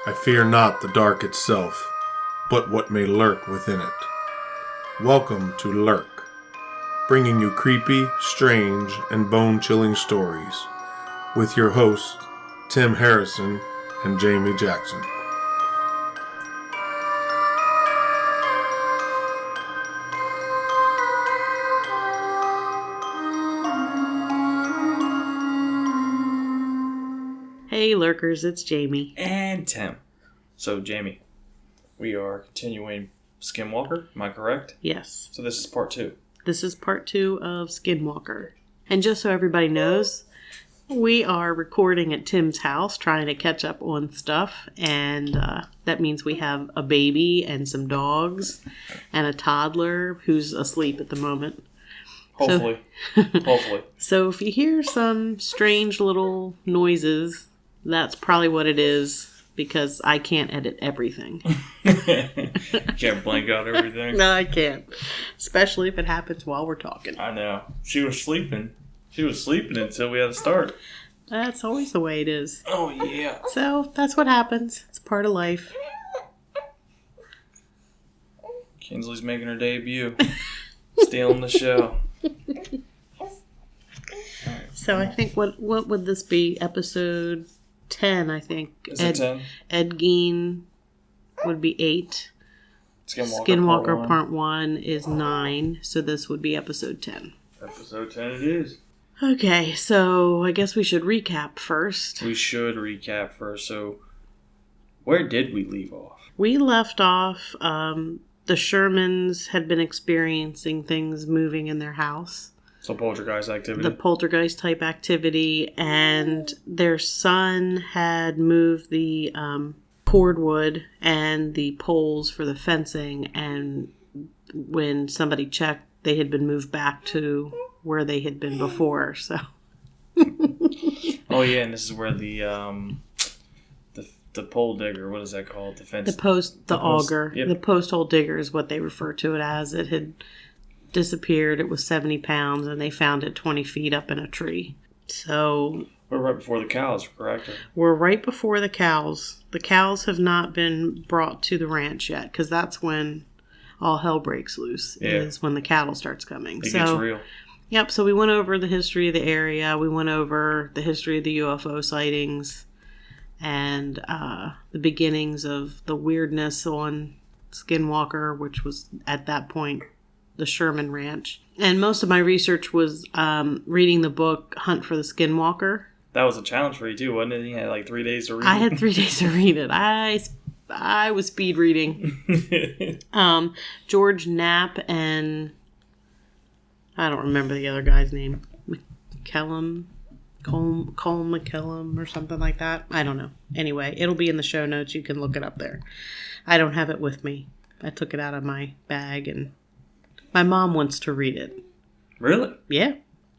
I fear not the dark itself, but what may lurk within it. Welcome to Lurk, bringing you creepy, strange, and bone-chilling stories, with your hosts, Tim Harrison and Jamie Jackson. Hey Lurkers, it's Jamie. And Tim. So Jamie, we are continuing Skinwalker, am I correct? Yes. So this is part 2. This is part 2 of Skinwalker. And just so everybody knows, we are recording at Tim's house, trying to catch up on stuff. And that means we have a baby and some dogs and a toddler who's asleep at the moment. Hopefully. Hopefully. So if you hear some strange little noises, that's probably what it is, because I can't edit everything. Can't blank out everything? No, I can't. Especially if it happens while we're talking. I know. She was sleeping. She was sleeping until we had to start. That's always the way it is. Oh, yeah. So, that's what happens. It's part of life. Kinsley's making her debut. Stealing the show. So, I think, what would this be? Episode 10, I think. Is it 10? Ed Gein would be 8. Skinwalker Part 1 is 9. So, this would be episode 10. Episode 10 it is. Okay, so I guess we should recap first. We should recap first. So, where did we leave off? We left off, the Shermans had been experiencing things moving in their house. So, poltergeist activity. The poltergeist type activity, and their son had moved the cordwood and the poles for the fencing, and when somebody checked, they had been moved back to where they had been before. So, oh yeah, and this is where the pole digger, what is that called? The auger. Yep. The post hole digger is what they refer to it as. It had disappeared. It was 70 pounds, and they found it 20 feet up in a tree. So we're right before the cows, correct? We're right before the cows. The cows have not been brought to the ranch yet, because that's when all hell breaks loose. Yeah. Is when the cattle starts coming. It gets real. Yep, so we went over the history of the area. We went over the history of the UFO sightings and the beginnings of the weirdness on Skinwalker, which was at that point the Sherman Ranch. And most of my research was reading the book Hunt for the Skinwalker. That was a challenge for you too, wasn't it? You had like 3 days to read it. I had 3 days to read it. I was speed reading. George Knapp and I don't remember the other guy's name. Cole McKellum or something like that. I don't know. Anyway, it'll be in the show notes. You can look it up there. I don't have it with me. I took it out of my bag, and my mom wants to read it. Really? Yeah.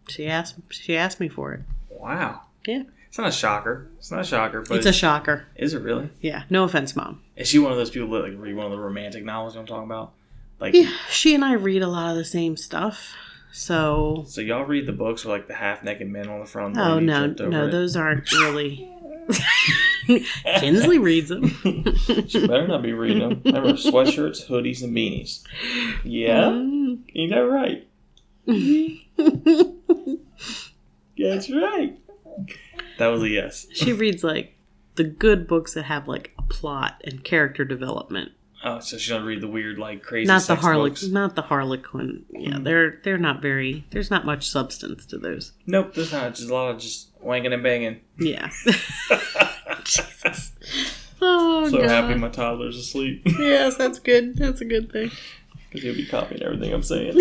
She asked me for it. Wow. Yeah. It's not a shocker. But it's a shocker. Is it really? Yeah. No offense, Mom. Is she one of those people that like read one of the romantic novels I'm talking about? Like, yeah, she and I read a lot of the same stuff. So y'all read the books with like the half-naked men on the front? Oh, no, those aren't really... Kinsley reads them. She better not be reading them. Remember, sweatshirts, hoodies, and beanies. Yeah? Ain't that right? That's right. That was a yes. She reads like the good books that have like a plot and character development. Oh, so she doesn't read the weird, like, crazy not sex books? Not the Harlequin. Yeah, they're not very... There's not much substance to those. Nope, there's not. Just a lot of just wanking and banging. Yeah. Jesus. Oh, so God. Happy my toddler's asleep. Yes, that's good. That's a good thing. Because he'll be copying everything I'm saying.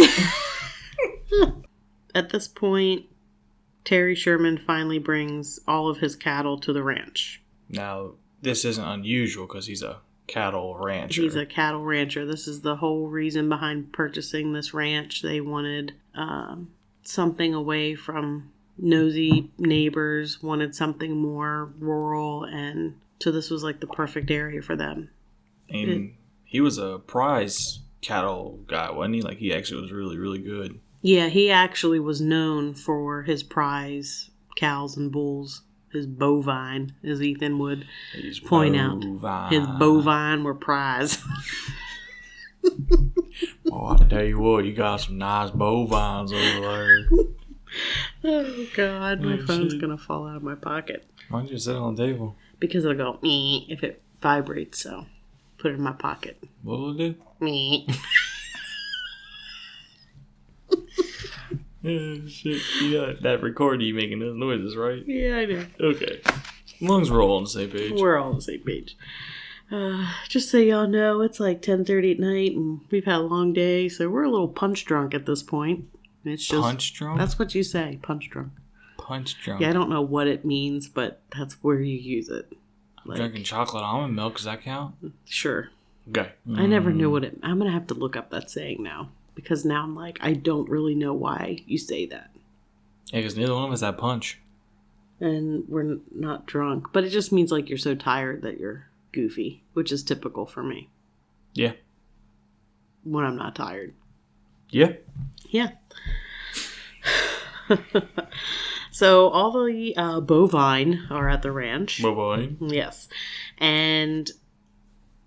At this point, Terry Sherman finally brings all of his cattle to the ranch. Now, this isn't unusual because he's a cattle rancher. He's a cattle rancher. This is the whole reason behind purchasing this ranch. They wanted something away from nosy neighbors, wanted something more rural, and so this was like the perfect area for them. And he was a prize cattle guy, wasn't he? Like, he actually was really, really good. Yeah, he actually was known for his prize cows and bulls. his bovine, as Ethan would point out. His bovine were prize. Oh, I tell you what, you got some nice bovines over there. Oh, God. My phone's going to fall out of my pocket. Why don't you sit on the table? Because it'll go, meh, if it vibrates, so put it in my pocket. What will it do? Meh. Oh, shit. You got that recording you making those noises, right? Yeah, I do. Okay. As long as we're all on the same page. We're all on the same page. Just so y'all know, it's like 10:30 at night, and we've had a long day, so we're a little punch drunk at this point. It's just Punch drunk? That's what you say, punch drunk. Punch drunk. Yeah, I don't know what it means, but that's where you use it. I'm drinking chocolate almond milk. Does that count? Sure. Okay. I never knew what it... I'm going to have to look up that saying now, because now I'm like, I don't really know why you say that. Yeah, because neither one of us had punch. And we're not drunk, but it just means like you're so tired that you're goofy, which is typical for me. Yeah. When I'm not tired. Yeah. Yeah. So all the bovine are at the ranch. Bovine. Yes. And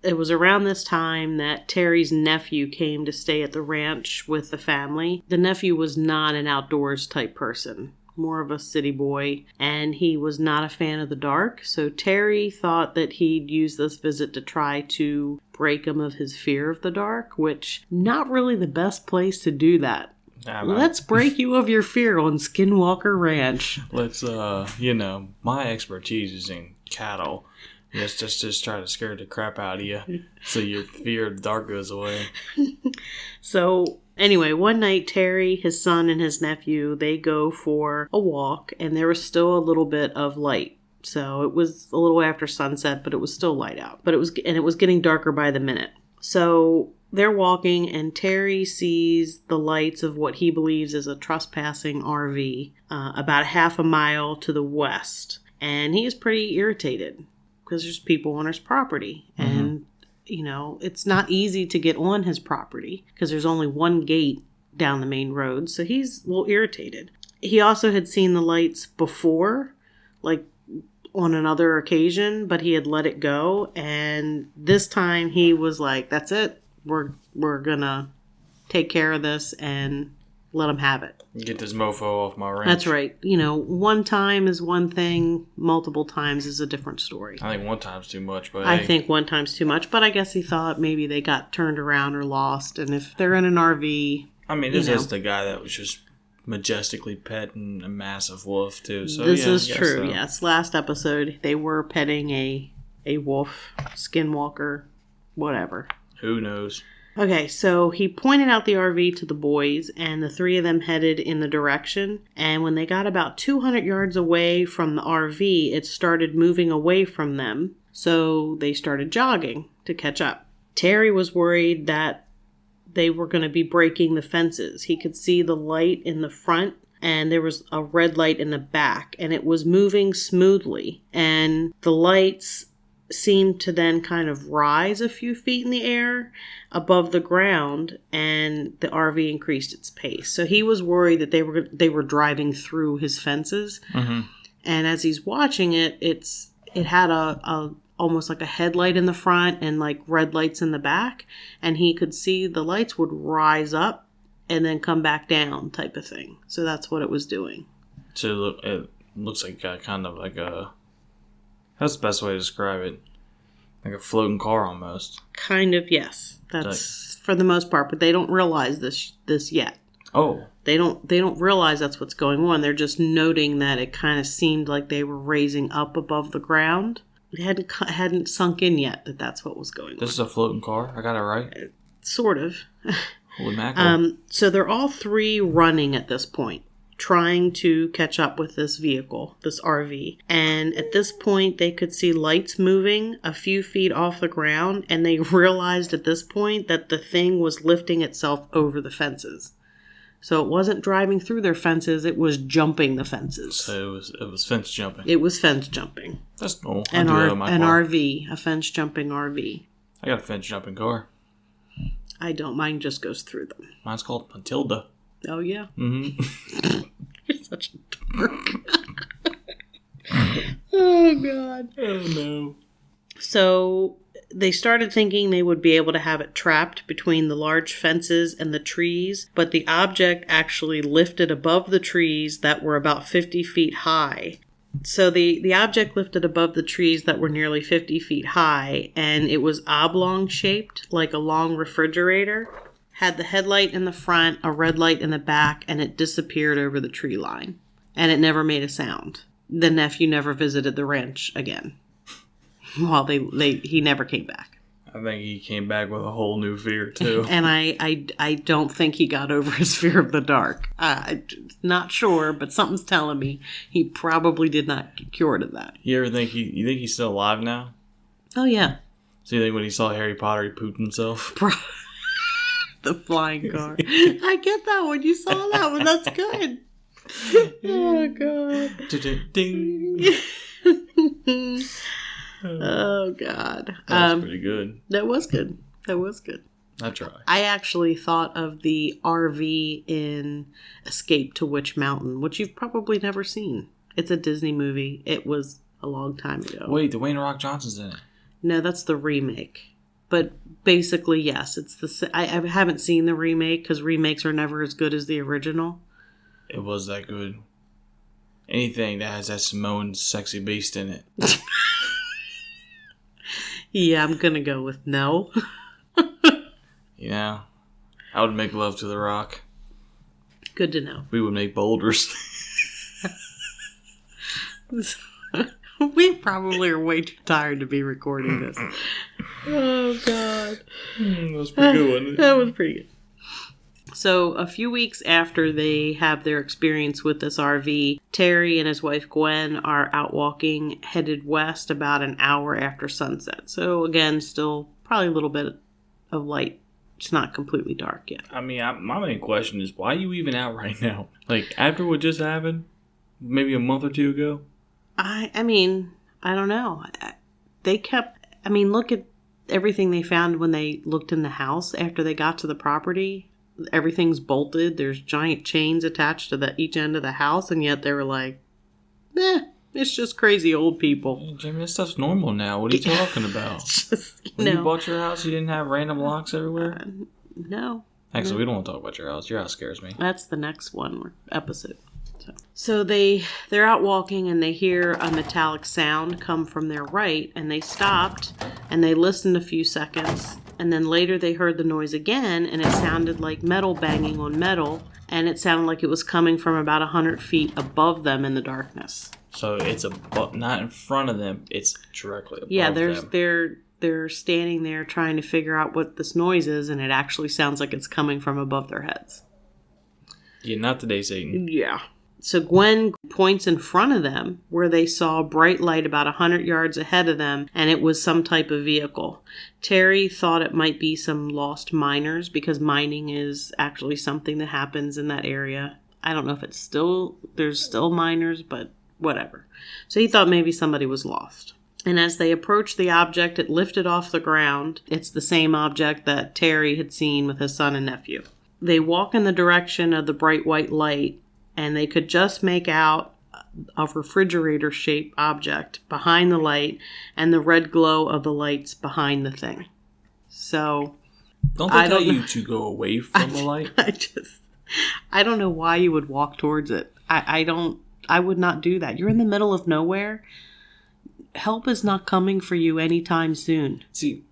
it was around this time that Terry's nephew came to stay at the ranch with the family. The nephew was not an outdoors type person, more of a city boy, and he was not a fan of the dark. So Terry thought that he'd use this visit to try to break him of his fear of the dark, which not really the best place to do that. Let's break you of your fear on Skinwalker Ranch. Let's, my expertise is in cattle. Just try to scare the crap out of you so your fear of the dark goes away. So, anyway, one night, Terry, his son, and his nephew, they go for a walk, and there was still a little bit of light. So, it was a little after sunset, but it was still light out. But it was getting darker by the minute. So, they're walking, and Terry sees the lights of what he believes is a trespassing RV about half a mile to the west. And he is pretty irritated because there's people on his property. Mm-hmm. And, it's not easy to get on his property because there's only one gate down the main road. So he's a little irritated. He also had seen the lights before, like on another occasion, but he had let it go. And this time he was like, that's it. We're gonna take care of this and let him have it. Get this mofo off my ranch. That's right. One time is one thing, multiple times is a different story. I think one time's too much, but I think one time's too much, but I guess he thought maybe they got turned around or lost, and if they're in an RV... I mean, this is the guy that was just majestically petting a massive wolf, too. So this is true, so. Yes. Last episode, they were petting a wolf, skinwalker, whatever. Who knows? Okay, so he pointed out the RV to the boys, and the three of them headed in the direction. And when they got about 200 yards away from the RV, it started moving away from them. So they started jogging to catch up. Terry was worried that they were going to be breaking the fences. He could see the light in the front, and there was a red light in the back, and it was moving smoothly. And the lights seemed to then kind of rise a few feet in the air above the ground, and the RV increased its pace. So he was worried that they were driving through his fences. Mm-hmm. And as he's watching it, it had a almost like a headlight in the front and like red lights in the back, and he could see the lights would rise up and then come back down type of thing. So that's what it was doing. So it looks like kind of like a... That's the best way to describe it. Like a floating car almost. Kind of, yes. That's for the most part, but they don't realize this yet. Oh. They don't realize that's what's going on. They're just noting that it kind of seemed like they were raising up above the ground. It hadn't sunk in yet that that's what was going on. This is a floating car? I got it right? Sort of. Holy mackerel. So they're all three running at this point, trying to catch up with this vehicle, this RV. And at this point, they could see lights moving a few feet off the ground, and they realized at this point that the thing was lifting itself over the fences. So it wasn't driving through their fences, it was jumping the fences. So it was fence jumping. It was fence jumping. That's cool. An RV, a fence jumping RV. I got a fence jumping car. I don't. Mine just goes through them. Mine's called Matilda. Oh, yeah? Mm-hmm. You're such a dork. God. Oh, no. So they started thinking they would be able to have it trapped between the large fences and the trees, but the object actually lifted above the trees that were about 50 feet high. So the object lifted above the trees that were nearly 50 feet high, and it was oblong shaped, like a long refrigerator. Had the headlight in the front, a red light in the back, and it disappeared over the tree line. And it never made a sound. The nephew never visited the ranch again. Well, he never came back. I think he came back with a whole new fear, too. And I don't think he got over his fear of the dark. Not sure, but something's telling me he probably did not get cured of that. You ever think you think he's still alive now? Oh, yeah. So you think when he saw Harry Potter, he pooped himself? The flying car. I get that one. You saw that one. That's good. Oh, God. Ding. Oh, God. That was pretty good. That was good. That was good. I try. I actually thought of the RV in Escape to Witch Mountain, which you've probably never seen. It's a Disney movie. It was a long time ago. Wait, Dwayne The Rock Johnson's in it. No, that's the remake. But basically, yes, it's the. I haven't seen the remake because remakes are never as good as the original. It was that good. Anything that has that Samoan sexy beast in it. Yeah, I'm gonna go with no. Yeah, I would make love to The Rock. Good to know. We would make boulders. We probably are way too tired to be recording this. Oh, God. That was pretty good, wasn't it? That was pretty good. So, a few weeks after they have their experience with this RV, Terry and his wife Gwen are out walking, headed west about an hour after sunset. So, again, still probably a little bit of light. It's not completely dark yet. I mean, my main question is, why are you even out right now? Like, after what just happened? Maybe a month or two ago? I mean, I don't know. Look at everything they found when they looked in the house after they got to the property. Everything's bolted. There's giant chains attached to each end of the house, and yet they were like, it's just crazy old people. Hey, Jimmy, this stuff's normal now. What are you talking about? When you bought your house, you didn't have random locks everywhere? No. Actually, we don't want to talk about your house. Your house scares me. That's the next episode. So they're out walking and they hear a metallic sound come from their right, and they stopped and they listened a few seconds, and then later they heard the noise again, and it sounded like metal banging on metal, and it sounded like it was coming from about 100 feet above them in the darkness. So it's not in front of them, it's directly above them. They're standing there trying to figure out what this noise is, and it actually sounds like it's coming from above their heads. Yeah, not today, Satan. Yeah. So Gwen points in front of them where they saw a bright light about 100 yards ahead of them, and it was some type of vehicle. Terry thought it might be some lost miners because mining is actually something that happens in that area. I don't know if there's still miners, but whatever. So he thought maybe somebody was lost. And as they approached the object, it lifted off the ground. It's the same object that Terry had seen with his son and nephew. They walk in the direction of the bright white light, and they could just make out a refrigerator-shaped object behind the light and the red glow of the lights behind the thing. So, don't they tell you to go away from the light? I don't know why you would walk towards it. I would not do that. You're in the middle of nowhere. Help is not coming for you anytime soon. See,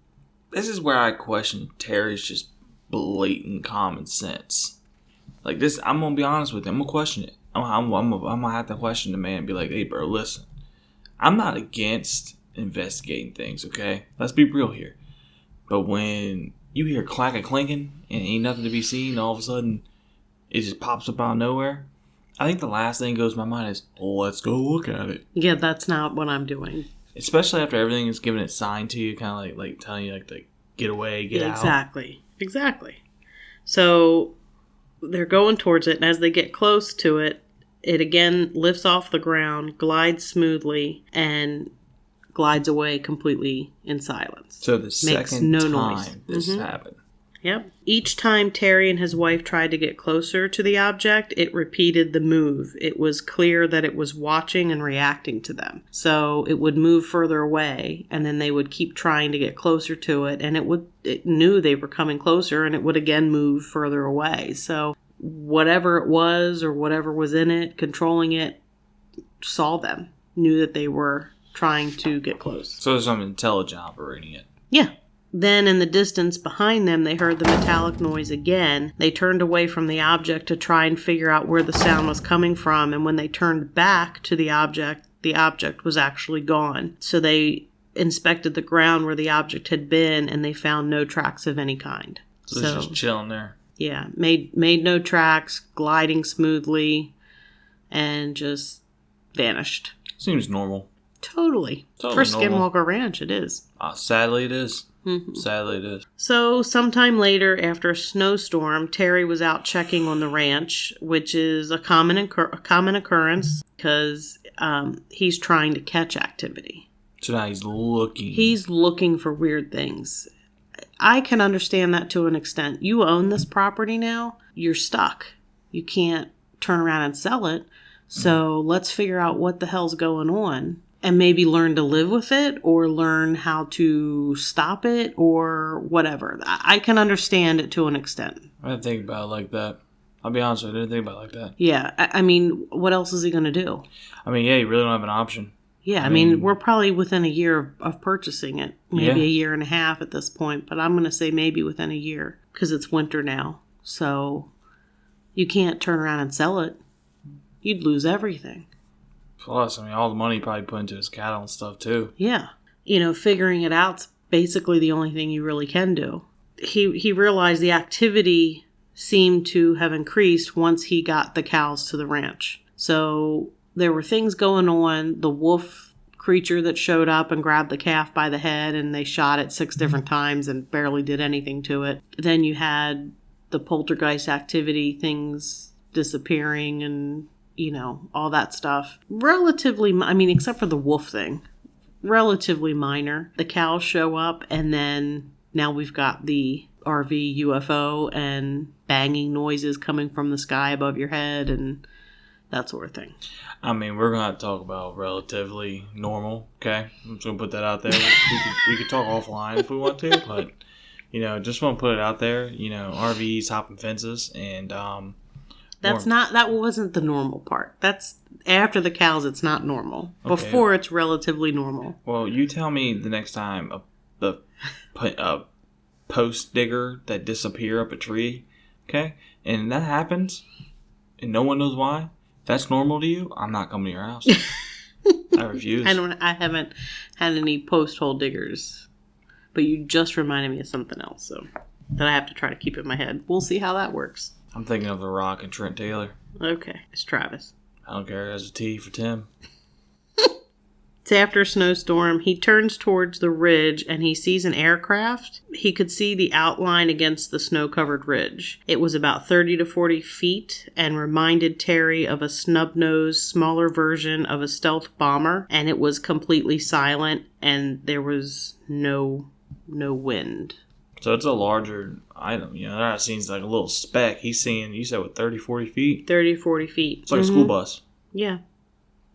this is where I question Terry's just blatant common sense. Like this, I'm gonna be honest with you. I'm gonna question it. I'm gonna have to question the man and be like, "Hey, bro, listen. I'm not against investigating things, okay? Let's be real here. But when you hear clacking, clinking, and ain't nothing to be seen, all of a sudden it just pops up out of nowhere. I think the last thing that goes to my mind is, let's go look at it. Yeah, that's not what I'm doing. Especially after everything is giving it sign to you, kind of like telling you like to get away, get out. Exactly. So they're going towards it, and as they get close to it, it again lifts off the ground, glides smoothly, and glides away completely in silence. So the second time this happened. Yep. Each time Terry and his wife tried to get closer to the object, it repeated the move. It was clear that it was watching and reacting to them. So it would move further away, and then they would keep trying to get closer to it, and it knew they were coming closer, and it would again move further away. So whatever it was or whatever was in it, controlling it, saw them, knew that they were trying to get close. So there's some intelligent operating it. Yeah. Then in the distance behind them, they heard the metallic noise again. They turned away from the object to try and figure out where the sound was coming from. And when they turned back to the object was actually gone. So they inspected the ground where the object had been, and they found no tracks of any kind. So it's just chilling there. Yeah, made no tracks, gliding smoothly, and just vanished. Seems normal. Totally. For Skinwalker Ranch, it is. Sadly, it is. Mm-hmm. Sadly, it is. So, sometime later, after a snowstorm, Terry was out checking on the ranch, which is a common occurrence because he's trying to catch activity. So now he's looking. He's looking for weird things. I can understand that to an extent. You own this property now. You're stuck. You can't turn around and sell it. So, let's figure out what the hell's going on. And maybe learn to live with it or learn how to stop it or whatever. I can understand it to an extent. I didn't think about it like that. I'll be honest with you, I didn't think about it like that. Yeah. I mean, what else is he going to do? I mean, yeah, you really don't have an option. Yeah. I mean, we're probably within a year of purchasing it. Maybe a year and a half at this point. But I'm going to say maybe within a year because it's winter now. So you can't turn around and sell it. You'd lose everything. Plus, I mean, all the money he probably put into his cattle and stuff, too. Yeah. Figuring it out's basically the only thing you really can do. He realized the activity seemed to have increased once he got the cows to the ranch. So there were things going on. The wolf creature that showed up and grabbed the calf by the head, and they shot it 6 different times and barely did anything to it. Then you had the poltergeist activity, things disappearing and all that stuff. Relatively, except for the wolf thing, relatively minor. The cows show up, and then now we've got the RV UFO and banging noises coming from the sky above your head and that sort of thing. I mean, we're going to have to talk about relatively normal, okay? I'm just going to put that out there. We could talk offline if we want to, but, just want to put it out there. RVs, hopping fences, and... that wasn't the normal part. That's after the cows, it's not normal. Okay. Before, it's relatively normal. Well, you tell me the next time a post digger that disappear up a tree, okay? And that happens, and no one knows why. If that's normal to you, I'm not coming to your house. I refuse. I haven't had any post hole diggers, but you just reminded me of something else, so that I have to try to keep in my head. We'll see how that works. I'm thinking of The Rock and Trent Taylor. Okay, it's Travis. I don't care. There's a T for Tim. It's after a snowstorm. He turns towards the ridge and he sees an aircraft. He could see the outline against the snow-covered ridge. It was about 30 to 40 feet and reminded Terry of a snub-nosed, smaller version of a stealth bomber. And it was completely silent and there was no wind. So it's a larger item. They're not seeing like a little speck. He's seeing, you said, 30, 40 feet? 30, 40 feet. It's like a school bus. Yeah.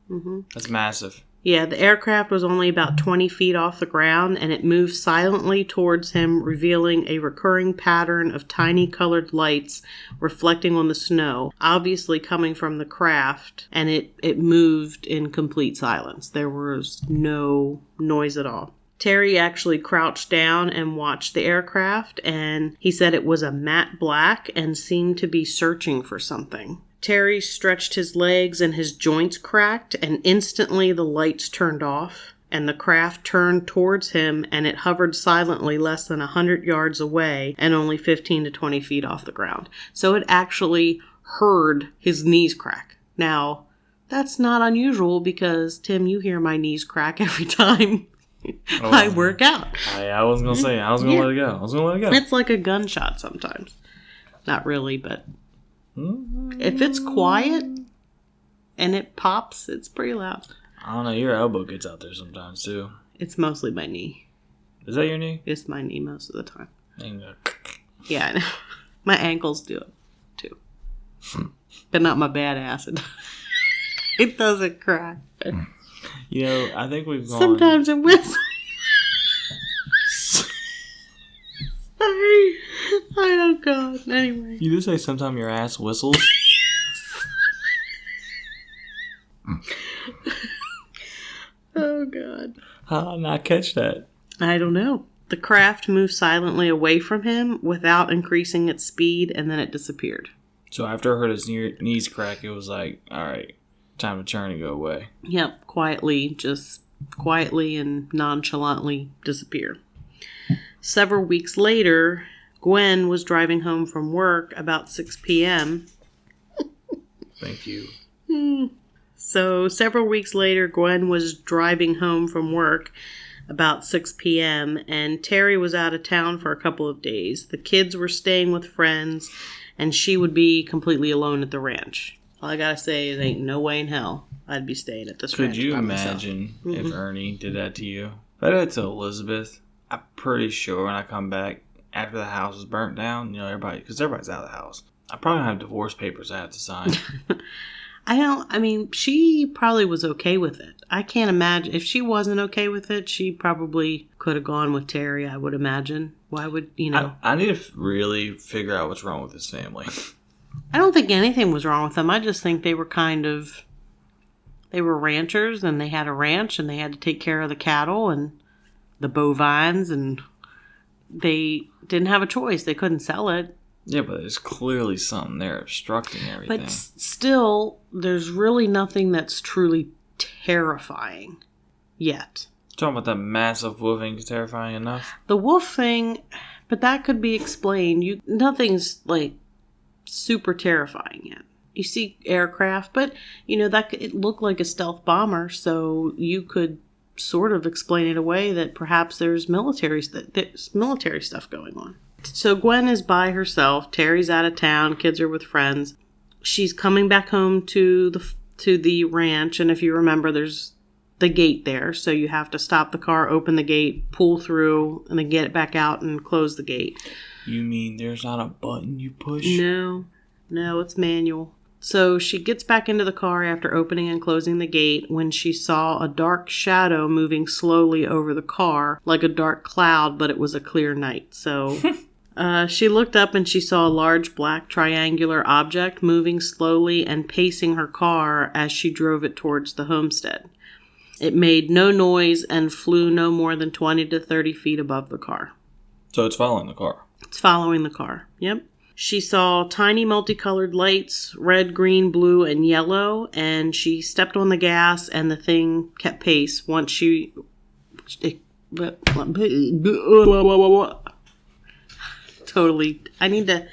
Mm-hmm. That's massive. Yeah, the aircraft was only about 20 feet off the ground, and it moved silently towards him, revealing a recurring pattern of tiny colored lights reflecting on the snow, obviously coming from the craft, and it moved in complete silence. There was no noise at all. Terry actually crouched down and watched the aircraft, and he said it was a matte black and seemed to be searching for something. Terry stretched his legs and his joints cracked, and instantly the lights turned off, and the craft turned towards him, and it hovered silently less than 100 yards away and only 15 to 20 feet off the ground. So it actually heard his knees crack. Now, that's not unusual because, Tim, you hear my knees crack every time I work out. I wasn't going to say it. I was going to let it go. It's like a gunshot sometimes. Not really, but if it's quiet and it pops, it's pretty loud. I don't know. Your elbow gets out there sometimes, too. It's mostly my knee. Is that your knee? It's my knee most of the time. Yeah, I know. My ankles do it, too. But not my bad ass. It doesn't crack. You know, I think we've gone... Sometimes it whistles. Sorry. Oh, God. Anyway. You just say sometimes your ass whistles? Oh, God. How did I not catch that? I don't know. The craft moved silently away from him without increasing its speed, and then it disappeared. So after I heard his knees crack, it was like, all right, time to turn and go away. Yep, quietly and nonchalantly disappear. Several weeks later, Gwen was driving home from work about 6 p.m. Thank you. So several weeks later, Gwen was driving home from work about 6 p.m. and Terry was out of town for a couple of days. The kids were staying with friends and she would be completely alone at the ranch. All I gotta say is ain't no way in hell I'd be staying at this ranch. Could you by myself. imagine if Ernie did that to you? If I did it to Elizabeth, I'm pretty sure when I come back after the house is burnt down, because everybody's out of the house, I probably have divorce papers I have to sign. She probably was okay with it. I can't imagine. If she wasn't okay with it, she probably could have gone with Terry, I would imagine. Why would, I need to really figure out what's wrong with this family. I don't think anything was wrong with them. I just think they were they were ranchers and they had a ranch and they had to take care of the cattle and the bovines and they didn't have a choice. They couldn't sell it. Yeah, but there's clearly something there obstructing everything. But still, there's really nothing that's truly terrifying yet. Talking about that massive wolfing is terrifying enough? The wolf thing, but that could be explained. Nothing's like super terrifying yet. You see aircraft, but it looked like a stealth bomber, so you could sort of explain it away that perhaps there's military stuff going on. So Gwen is by herself. Terry's out of town. Kids are with friends. She's coming back home to the ranch, and if you remember, there's the gate there, so you have to stop the car, open the gate, pull through, and then get it back out and close the gate. You mean there's not a button you push? No, it's manual. So she gets back into the car after opening and closing the gate when she saw a dark shadow moving slowly over the car, like a dark cloud, but it was a clear night. So she looked up and she saw a large black triangular object moving slowly and pacing her car as she drove it towards the homestead. It made no noise and flew no more than 20 to 30 feet above the car. So it's following the car? It's following the car, yep. She saw tiny multicolored lights, red, green, blue, and yellow, and she stepped on the gas and the thing kept pace once she... Totally. I need to...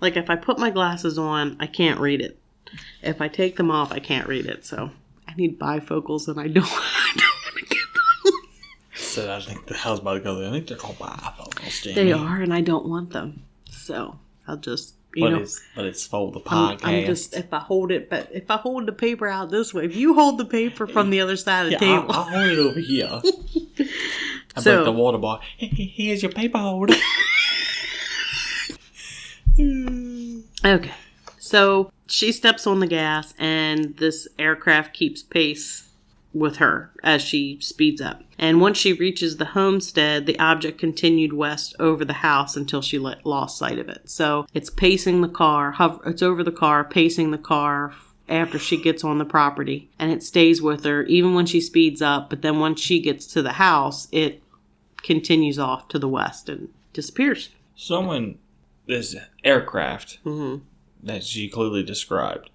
if I put my glasses on, I can't read it. If I take them off, I can't read it, so I need bifocals and I don't want to get them. So I think the house by the color. I think they're called bifocals, Jamie. They are, and I don't want them. So I'll just, But it's for the podcast. I'm just, if I hold the paper out this way, if you hold the paper from the other side of the table. I'll hold it over here. I break the water bottle. Here's your paper holder. Okay. So she steps on the gas and this aircraft keeps pace with her as she speeds up. And once she reaches the homestead, the object continued west over the house until she lost sight of it. So it's pacing the car, it's over the car, pacing the car after she gets on the property. And it stays with her even when she speeds up. But then once she gets to the house, it continues off to the west and disappears. This aircraft that she clearly described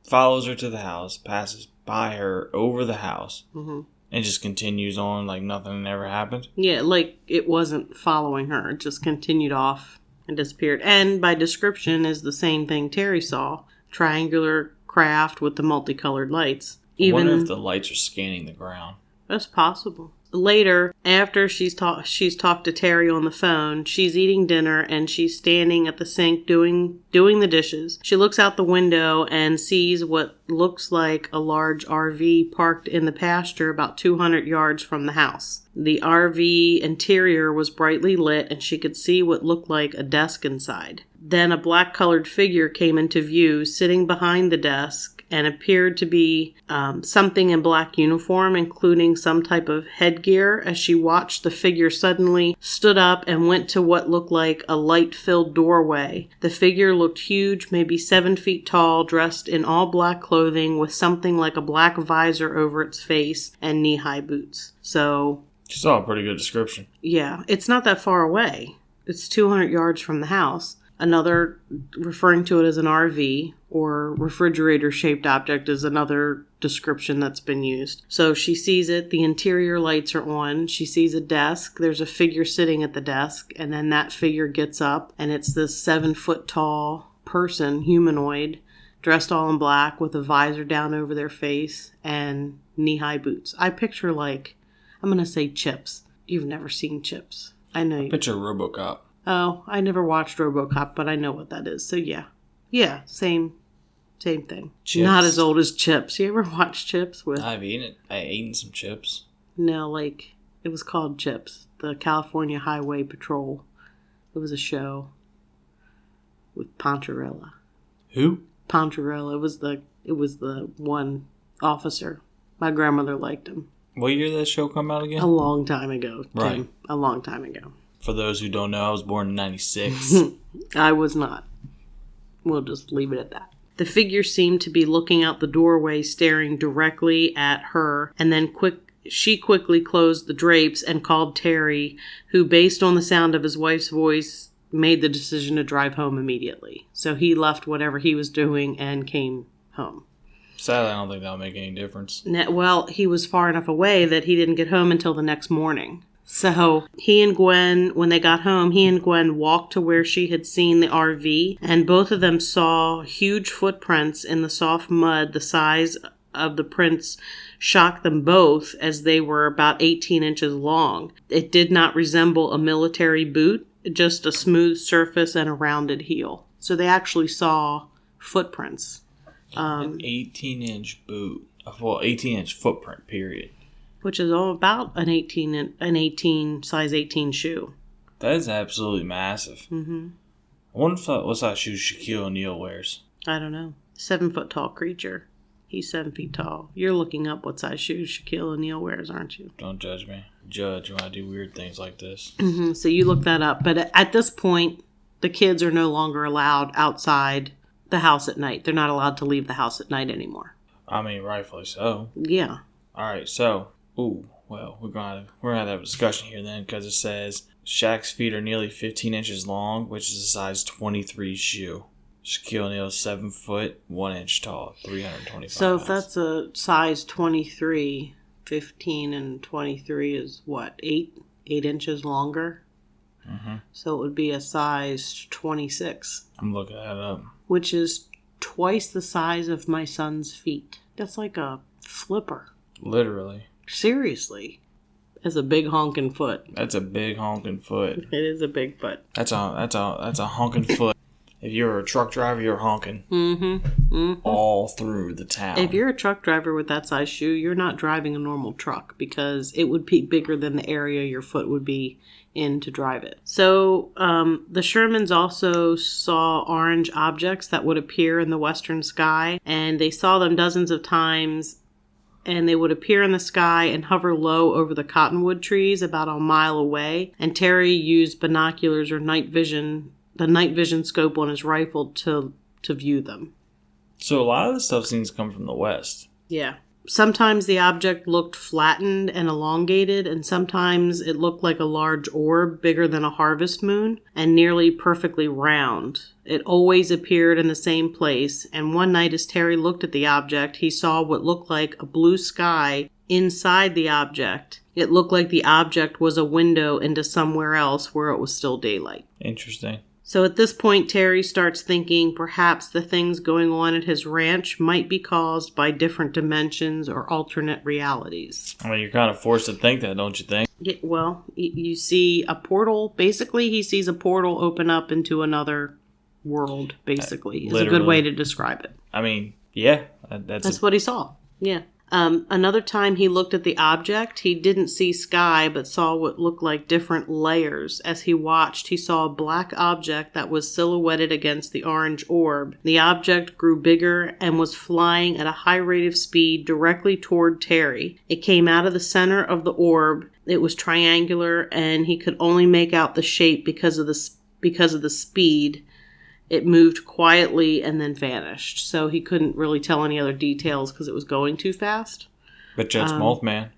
follows her to the house, passes by her over the house, and just continues on like nothing ever happened. Yeah, like it wasn't following her. It just continued off and disappeared. And by description is the same thing Terry saw. Triangular craft with the multicolored lights. I wonder if the lights are scanning the ground. That's possible. Later, after she's talked to Terry on the phone, she's eating dinner and she's standing at the sink doing the dishes. She looks out the window and sees what looks like a large RV parked in the pasture about 200 yards from the house. The RV interior was brightly lit and she could see what looked like a desk inside. Then a black-colored figure came into view, sitting behind the desk, and appeared to be something in black uniform, including some type of headgear. As she watched, the figure suddenly stood up and went to what looked like a light-filled doorway. The figure looked huge, maybe 7 feet tall, dressed in all black clothing with something like a black visor over its face and knee-high boots. So... She saw a pretty good description. Yeah, it's not that far away. It's 200 yards from the house. Another, referring to it as an RV or refrigerator-shaped object, is another description that's been used. So she sees it, the interior lights are on, she sees a desk, there's a figure sitting at the desk, and then that figure gets up, and it's this 7-foot-tall person, humanoid, dressed all in black with a visor down over their face and knee-high boots. I picture, like, I'm going to say Chips. You've never seen Chips. I know you. Picture Robocop. Oh, I never watched Robocop, but I know what that is. So yeah. Yeah, same thing. Chips. Not as old as Chips. You ever watch Chips with... I've eaten it. I eaten some chips. No, like, it was called Chips. The California Highway Patrol. It was a show with Poncherella. Who? Poncherella. It was the one officer. My grandmother liked him. What year did that show come out again? A long time ago, Tim. Right. A long time ago. For those who don't know, I was born in 96. I was not. We'll just leave it at that. The figure seemed to be looking out the doorway, staring directly at her, and then she quickly closed the drapes and called Terry, who, based on the sound of his wife's voice, made the decision to drive home immediately. So he left whatever he was doing and came home. Sadly, I don't think that'll make any difference. Well, he was far enough away that he didn't get home until the next morning. So he and Gwen, when they got home, he and Gwen walked to where she had seen the RV, and both of them saw huge footprints in the soft mud. The size of the prints shocked them both, as they were about 18 inches long. It did not resemble a military boot, just a smooth surface and a rounded heel. So they actually saw footprints. An 18-inch boot. Well, 18-inch footprint, period. Which is all about an size 18 shoe. That is absolutely massive. Mm-hmm. I wonder what size shoes Shaquille O'Neal wears. I don't know. 7-foot tall creature. He's 7 feet tall. You're looking up what size shoes Shaquille O'Neal wears, aren't you? Don't judge me. Judge when I do weird things like this. Mm-hmm. So you look that up. But at this point, the kids are no longer allowed outside the house at night. They're not allowed to leave the house at night anymore. I mean, rightfully so. Yeah. All right, so... Ooh, well, we're gonna have to have a discussion here then, because it says Shaq's feet are nearly 15 inches long, which is a size 23 shoe. Shaquille O'Neal's 7 foot, 1 inch tall, 325 So pounds. if that's a size 23, 15 and 23 is what, 8 inches longer? Mm-hmm. So it would be a size 26. I'm looking that up. Which is twice the size of my son's feet. That's like a flipper. Literally. Seriously. That's a big honking foot. That's a big honking foot. It is a big foot. That's a honking foot. If you're a truck driver, you're honking. Mm-hmm. Mm-hmm. All through the town. If you're a truck driver with that size shoe, you're not driving a normal truck, because it would be bigger than the area your foot would be in to drive it. So the Shermans also saw orange objects that would appear in the western sky, and they saw them dozens of times, and they would appear in the sky and hover low over the cottonwood trees about a mile away. And Terry used binoculars or the night vision scope on his rifle to view them. So a lot of this stuff seems to come from the west. Yeah. Sometimes the object looked flattened and elongated, and sometimes it looked like a large orb bigger than a harvest moon and nearly perfectly round. It always appeared in the same place, and one night as Terry looked at the object, he saw what looked like a blue sky inside the object. It looked like the object was a window into somewhere else where it was still daylight. Interesting. So at this point, Terry starts thinking perhaps the things going on at his ranch might be caused by different dimensions or alternate realities. I mean, you're kind of forced to think that, don't you think? Yeah, well, you see a portal. Basically, he sees a portal open up into another world, basically, is a good way to describe it. I mean, yeah. That's what he saw. Yeah. Another time he looked at the object, he didn't see sky, but saw what looked like different layers. As he watched, he saw a black object that was silhouetted against the orange orb. The object grew bigger and was flying at a high rate of speed directly toward Terry. It came out of the center of the orb. It was triangular, and he could only make out the shape because of the speed. It moved quietly and then vanished. So he couldn't really tell any other details because it was going too fast. But just Mothman.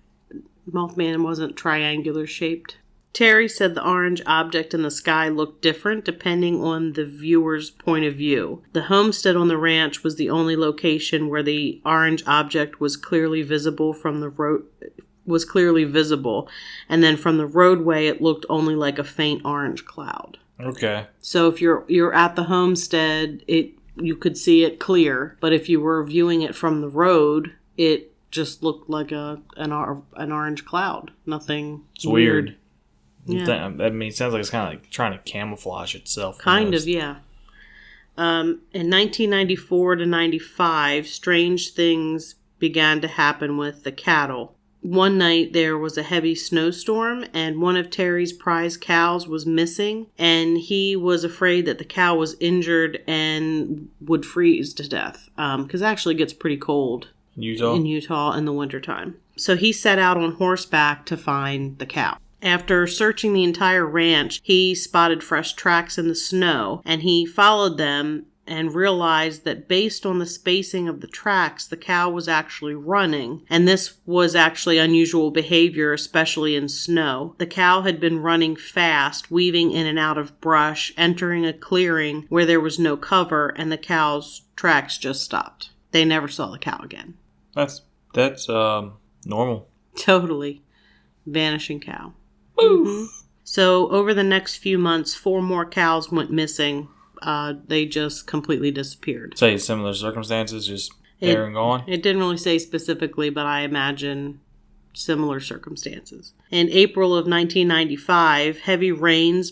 Mothman wasn't triangular shaped. Terry said the orange object in the sky looked different depending on the viewer's point of view. The homestead on the ranch was the only location where the orange object was clearly visible from the road. And then from the roadway, it looked only like a faint orange cloud. Okay. So if you're at the homestead, you could see it clear, but if you were viewing it from the road, it just looked like an orange cloud. Nothing. It's weird. Yeah. I mean, it sounds like it's kind of like trying to camouflage itself. Kind of, yeah. In 1994 to 95, strange things began to happen with the cattle. One night there was a heavy snowstorm and one of Terry's prize cows was missing, and he was afraid that the cow was injured and would freeze to death because it actually gets pretty cold in Utah in the wintertime. So he set out on horseback to find the cow. After searching the entire ranch, he spotted fresh tracks in the snow, and he followed them and realized that based on the spacing of the tracks, the cow was actually running. And this was actually unusual behavior, especially in snow. The cow had been running fast, weaving in and out of brush, entering a clearing where there was no cover, and the cow's tracks just stopped. They never saw the cow again. That's normal. Totally. Vanishing cow. Mm-hmm. So over the next few months, 4 more cows went missing. They just completely disappeared. Say similar circumstances, just there and gone? It didn't really say specifically, but I imagine similar circumstances. In April of 1995, heavy rains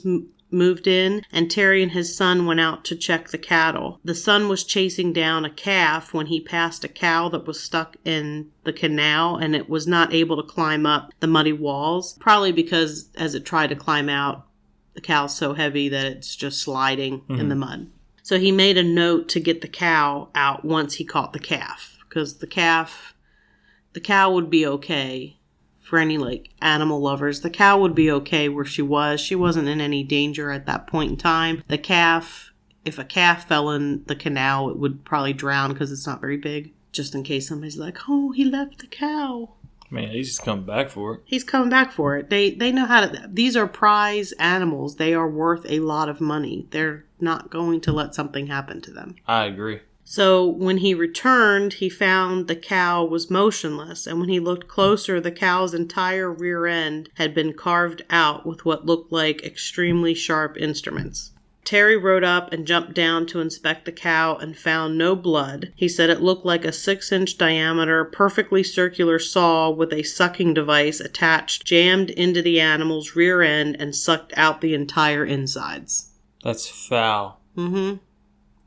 moved in, and Terry and his son went out to check the cattle. The son was chasing down a calf when he passed a cow that was stuck in the canal, and it was not able to climb up the muddy walls, probably because as it tried to climb out, the cow's so heavy that it's just sliding in the mud. So he made a note to get the cow out once he caught the calf, because the cow would be okay. For any animal lovers, the cow would be okay where she was. She wasn't in any danger at that point in time. The calf, if a calf fell in the canal, it would probably drown because it's not very big. Just in case somebody's like, oh, he left the cow. Man, he's just coming back for it. He's coming back for it. They know how to... These are prize animals. They are worth a lot of money. They're not going to let something happen to them. I agree. So when he returned, he found the cow was motionless, and when he looked closer, the cow's entire rear end had been carved out with what looked like extremely sharp instruments. Terry rode up and jumped down to inspect the cow and found no blood. He said it looked like a 6-inch diameter, perfectly circular saw with a sucking device attached, jammed into the animal's rear end and sucked out the entire insides. That's foul. Mm-hmm.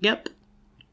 Yep.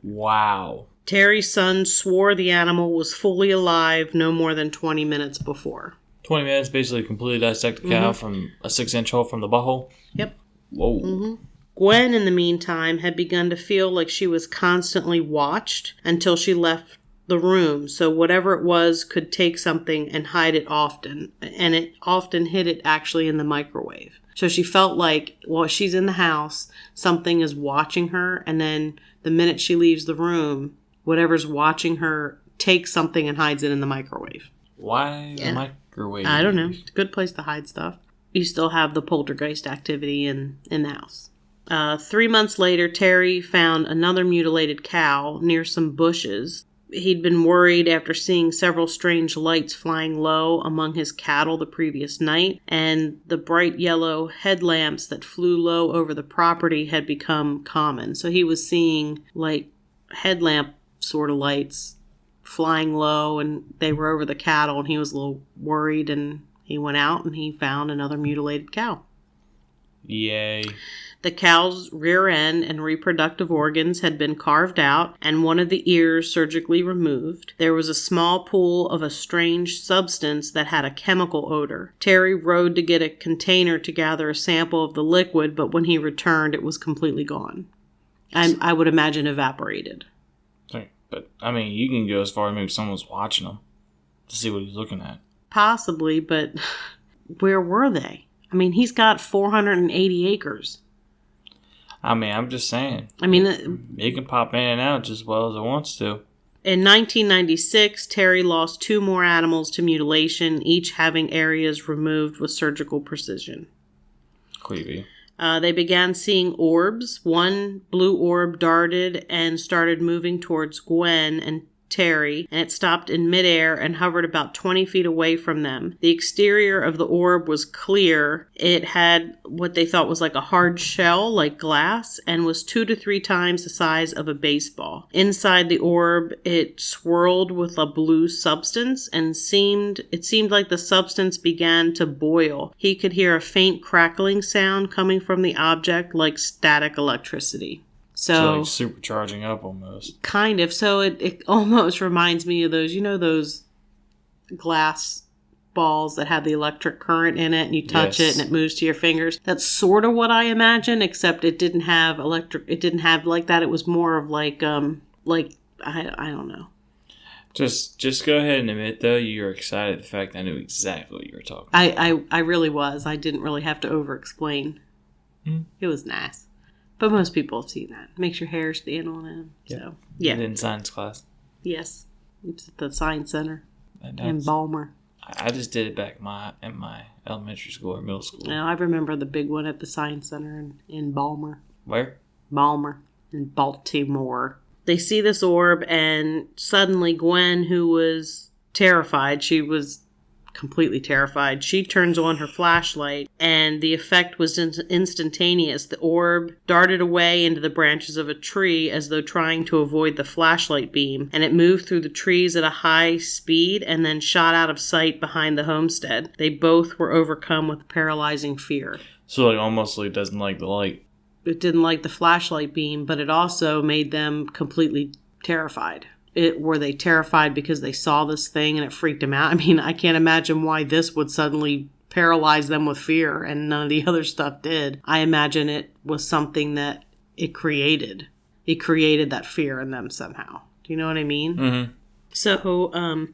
Wow. Terry's son swore the animal was fully alive no more than 20 minutes before. 20 minutes, basically completely dissect the cow from a 6-inch hole from the butthole? Yep. Whoa. Mm-hmm. Gwen, in the meantime, had begun to feel like she was constantly watched until she left the room, so whatever it was could take something and hide it often, and it often hid it actually in the microwave. So she felt like, while she's in the house, something is watching her, and then the minute she leaves the room, whatever's watching her takes something and hides it in the microwave. Why the microwave? I don't know. It's a good place to hide stuff. You still have the poltergeist activity in the house. 3 months later, Terry found another mutilated cow near some bushes. He'd been worried after seeing several strange lights flying low among his cattle the previous night, and the bright yellow headlamps that flew low over the property had become common. So he was seeing like headlamp sort of lights flying low, and they were over the cattle, and he was a little worried, and he went out and he found another mutilated cow. Yay. The cow's rear end and reproductive organs had been carved out and one of the ears surgically removed. There was a small pool of a strange substance that had a chemical odor. Terry rode to get a container to gather a sample of the liquid, but when he returned, it was completely gone. I would imagine evaporated. But, I mean, you can go as far as maybe someone's watching him to see what he's looking at. Possibly, but where were they? I mean, he's got 480 acres. I mean, I'm just saying. I mean, it can pop in and out just as well as it wants to. In 1996, Terry lost 2 more animals to mutilation, each having areas removed with surgical precision. Creepy. They began seeing orbs. One blue orb darted and started moving towards Gwen and Terry, and it stopped in midair and hovered about 20 feet away from them. The exterior of the orb was clear. It had what they thought was like a hard shell, like glass, and was 2 to 3 times the size of a baseball. Inside the orb, it swirled with a blue substance, and it seemed like the substance began to boil. He could hear a faint crackling sound coming from the object like static electricity. So like supercharging up almost. Kind of. So it almost reminds me of those glass balls that have the electric current in it, and you touch it and it moves to your fingers. That's sort of what I imagine, except it didn't have it didn't have like that. It was more of like I don't know. Just go ahead and admit, though, you're excited at the fact I knew exactly what you were talking about. I really was. I didn't really have to over-explain. It was nice. But most people have seen that. It makes your hair stand on end. Yeah. So, yeah. In science class. Yes. It's at the Science Center in Balmer. I just did it back in my elementary school or middle school. No, I remember the big one at the Science Center in Balmer. Where? Balmer. In Baltimore. They see this orb, and suddenly Gwen, who was terrified, she was completely terrified, she turns on her flashlight, and the effect was instantaneous. The orb darted away into the branches of a tree as though trying to avoid the flashlight beam, and it moved through the trees at a high speed and then shot out of sight behind the homestead. They both were overcome with paralyzing fear. So it almost like doesn't like the light. It didn't like the flashlight beam, but it also made them completely terrified. Were they terrified because they saw this thing and it freaked them out? I mean, I can't imagine why this would suddenly paralyze them with fear and none of the other stuff did. I imagine it was something that it created. It created that fear in them somehow. Do you know what I mean? Mm-hmm. So,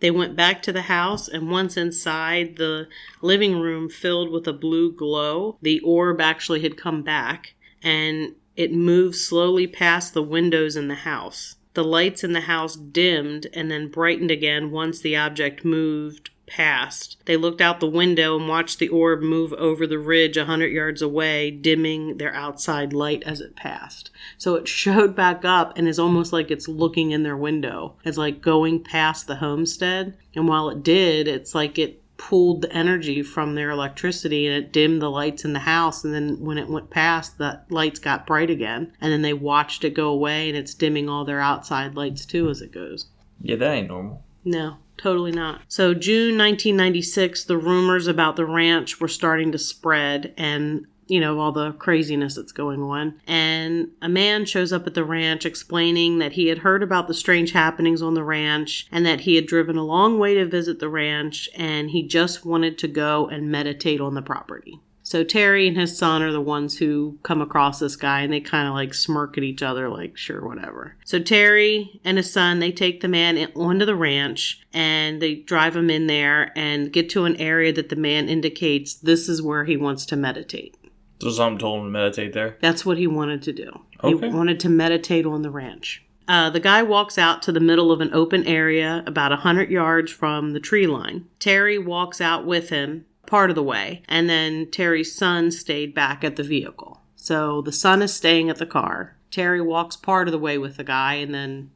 they went back to the house, and once inside, the living room filled with a blue glow. The orb actually had come back, and it moved slowly past the windows in the house. The lights in the house dimmed and then brightened again once the object moved past. They looked out the window and watched the orb move over the ridge 100 yards away, dimming their outside light as it passed. So it showed back up and is almost like it's looking in their window. It's like going past the homestead. And while it did, it's like it pulled the energy from their electricity and it dimmed the lights in the house, and then when it went past, the lights got bright again, and then they watched it go away, and it's dimming all their outside lights too as it goes. Yeah, that ain't normal. No, totally not. So June 1996, the rumors about the ranch were starting to spread, and all the craziness that's going on. And a man shows up at the ranch explaining that he had heard about the strange happenings on the ranch and that he had driven a long way to visit the ranch and he just wanted to go and meditate on the property. So Terry and his son are the ones who come across this guy, and they kind of like smirk at each other like, sure, whatever. So Terry and his son, they take the man onto the ranch and they drive him in there and get to an area that the man indicates this is where he wants to meditate. So something told him to meditate there? That's what he wanted to do. Okay. He wanted to meditate on the ranch. The guy walks out to the middle of an open area about 100 yards from the tree line. Terry walks out with him part of the way, and then Terry's son stayed back at the vehicle. So the son is staying at the car. Terry walks part of the way with the guy, and then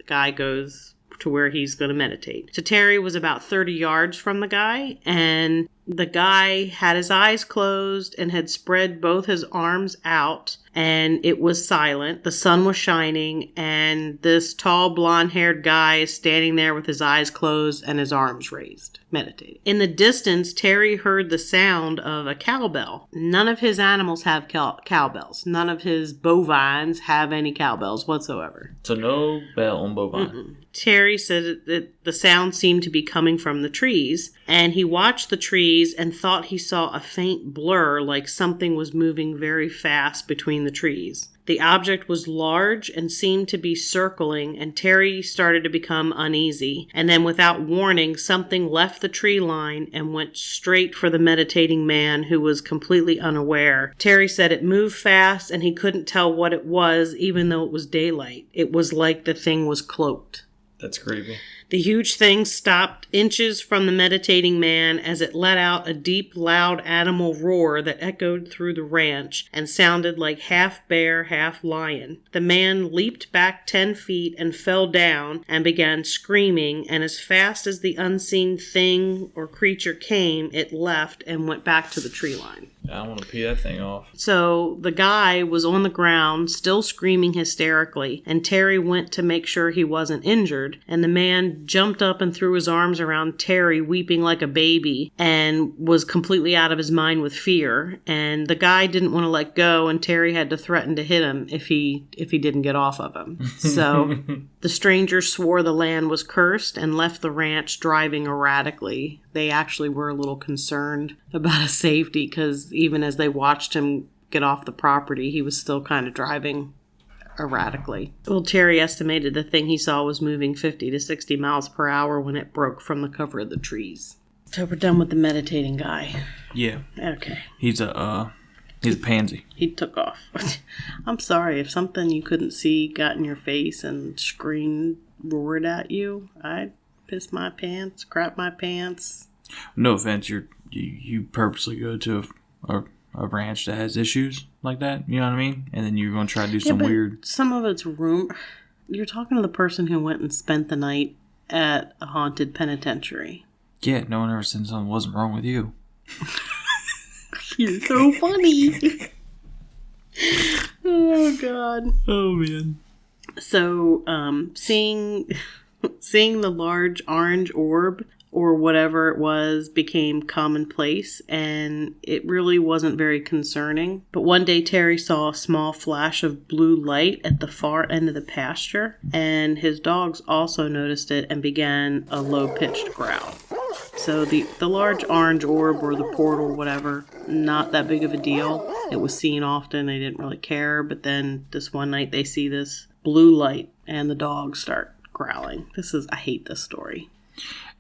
guy goes to where he's going to meditate. So Terry was about 30 yards from the guy, and the guy had his eyes closed and had spread both his arms out, and it was silent. The sun was shining, and this tall, blonde-haired guy is standing there with his eyes closed and his arms raised, meditating. In the distance, Terry heard the sound of a cowbell. None of his animals have cowbells. None of his bovines have any cowbells whatsoever. So no bell on bovine. Mm-mm. Terry said that the sound seemed to be coming from the trees, and he watched the trees and thought he saw a faint blur, like something was moving very fast between the trees. The object was large and seemed to be circling, and Terry started to become uneasy. And then without warning, something left the tree line and went straight for the meditating man, who was completely unaware. Terry said it moved fast and he couldn't tell what it was, even though it was daylight. It was like the thing was cloaked. That's creepy. The huge thing stopped inches from the meditating man as it let out a deep, loud animal roar that echoed through the ranch and sounded like half bear, half lion. The man leaped back 10 feet and fell down and began screaming, and as fast as the unseen thing or creature came, it left and went back to the tree line. I don't want to pee that thing off. So the guy was on the ground, still screaming hysterically, and Terry went to make sure he wasn't injured, and the man jumped up and threw his arms around Terry, weeping like a baby, and was completely out of his mind with fear. And the guy didn't want to let go, and Terry had to threaten to hit him if he didn't get off of him. So the stranger swore the land was cursed and left the ranch driving erratically. They actually were a little concerned about his safety, because even as they watched him get off the property, he was still kind of driving erratically. Well, Terry estimated the thing he saw was moving 50 to 60 miles per hour when it broke from the cover of the trees. So we're done with the meditating guy. Yeah. Okay. He's a pansy. He took off. I'm sorry if something you couldn't see got in your face and screamed, roared at you. I'd piss my pants, crap my pants. No offense, you purposely go to a ranch that has issues like that, you know what I mean? And then you're going to try to do some weird... Some of it's You're talking to the person who went and spent the night at a haunted penitentiary. Yeah, no one ever said something wasn't wrong with you. You're so funny. Oh, God. Oh, man. So, seeing the large orange orb, or whatever it was, became commonplace, and it really wasn't very concerning. But one day Terry saw a small flash of blue light at the far end of the pasture, and his dogs also noticed it and began a low-pitched growl. So the large orange orb, or the portal, whatever, not that big of a deal. It was seen often, they didn't really care, but then this one night they see this blue light, and the dogs start growling. I hate this story.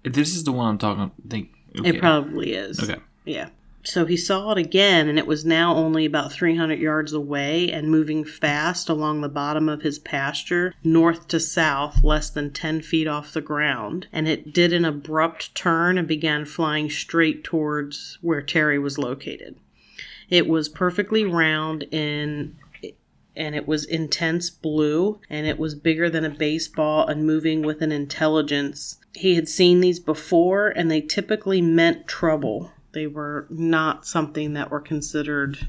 If this is the one I'm talking, okay. It probably is. Okay. Yeah. So he saw it again, and it was now only about 300 yards away and moving fast along the bottom of his pasture, north to south, less than 10 feet off the ground. And it did an abrupt turn and began flying straight towards where Terry was located. It was perfectly round and it was intense blue, and it was bigger than a baseball and moving with an intelligence. He had seen these before, and they typically meant trouble. They were not something that were considered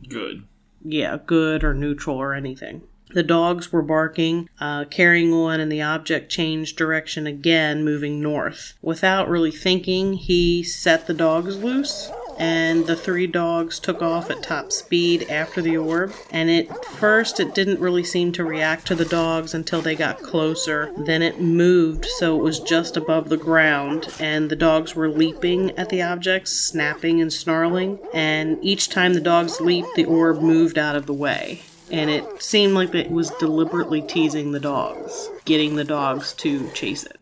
good. Yeah, good or neutral or anything. The dogs were barking, carrying on, and the object changed direction again, moving north. Without really thinking, he set the dogs loose, and the 3 dogs took off at top speed after the orb. And at first, it didn't really seem to react to the dogs until they got closer. Then it moved, so it was just above the ground, and the dogs were leaping at the object, snapping and snarling. And each time the dogs leaped, the orb moved out of the way. And it seemed like it was deliberately teasing the dogs, getting the dogs to chase it.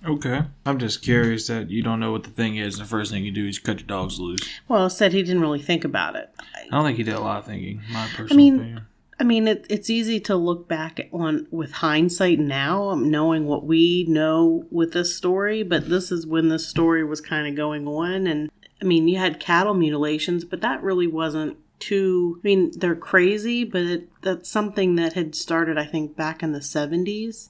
Okay. I'm just curious that you don't know what the thing is, and the first thing you do is cut your dogs loose. Well, it said he didn't really think about it. I don't think he did a lot of thinking, my personal opinion. I mean, it's easy to look back on with hindsight now, knowing what we know with this story, but this is when this story was kind of going on. And, I mean, you had cattle mutilations, but that really wasn't they're crazy, but that's something that had started, I think, back in the 70s.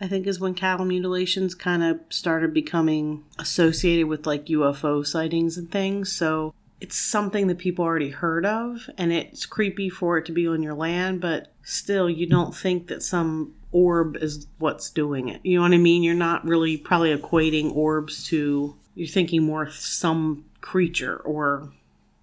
I think is when cattle mutilations kind of started becoming associated with like UFO sightings and things. So it's something that people already heard of, and it's creepy for it to be on your land, but still you don't think that some orb is what's doing it. You know what I mean? You're not really probably equating orbs to, you're thinking more some creature or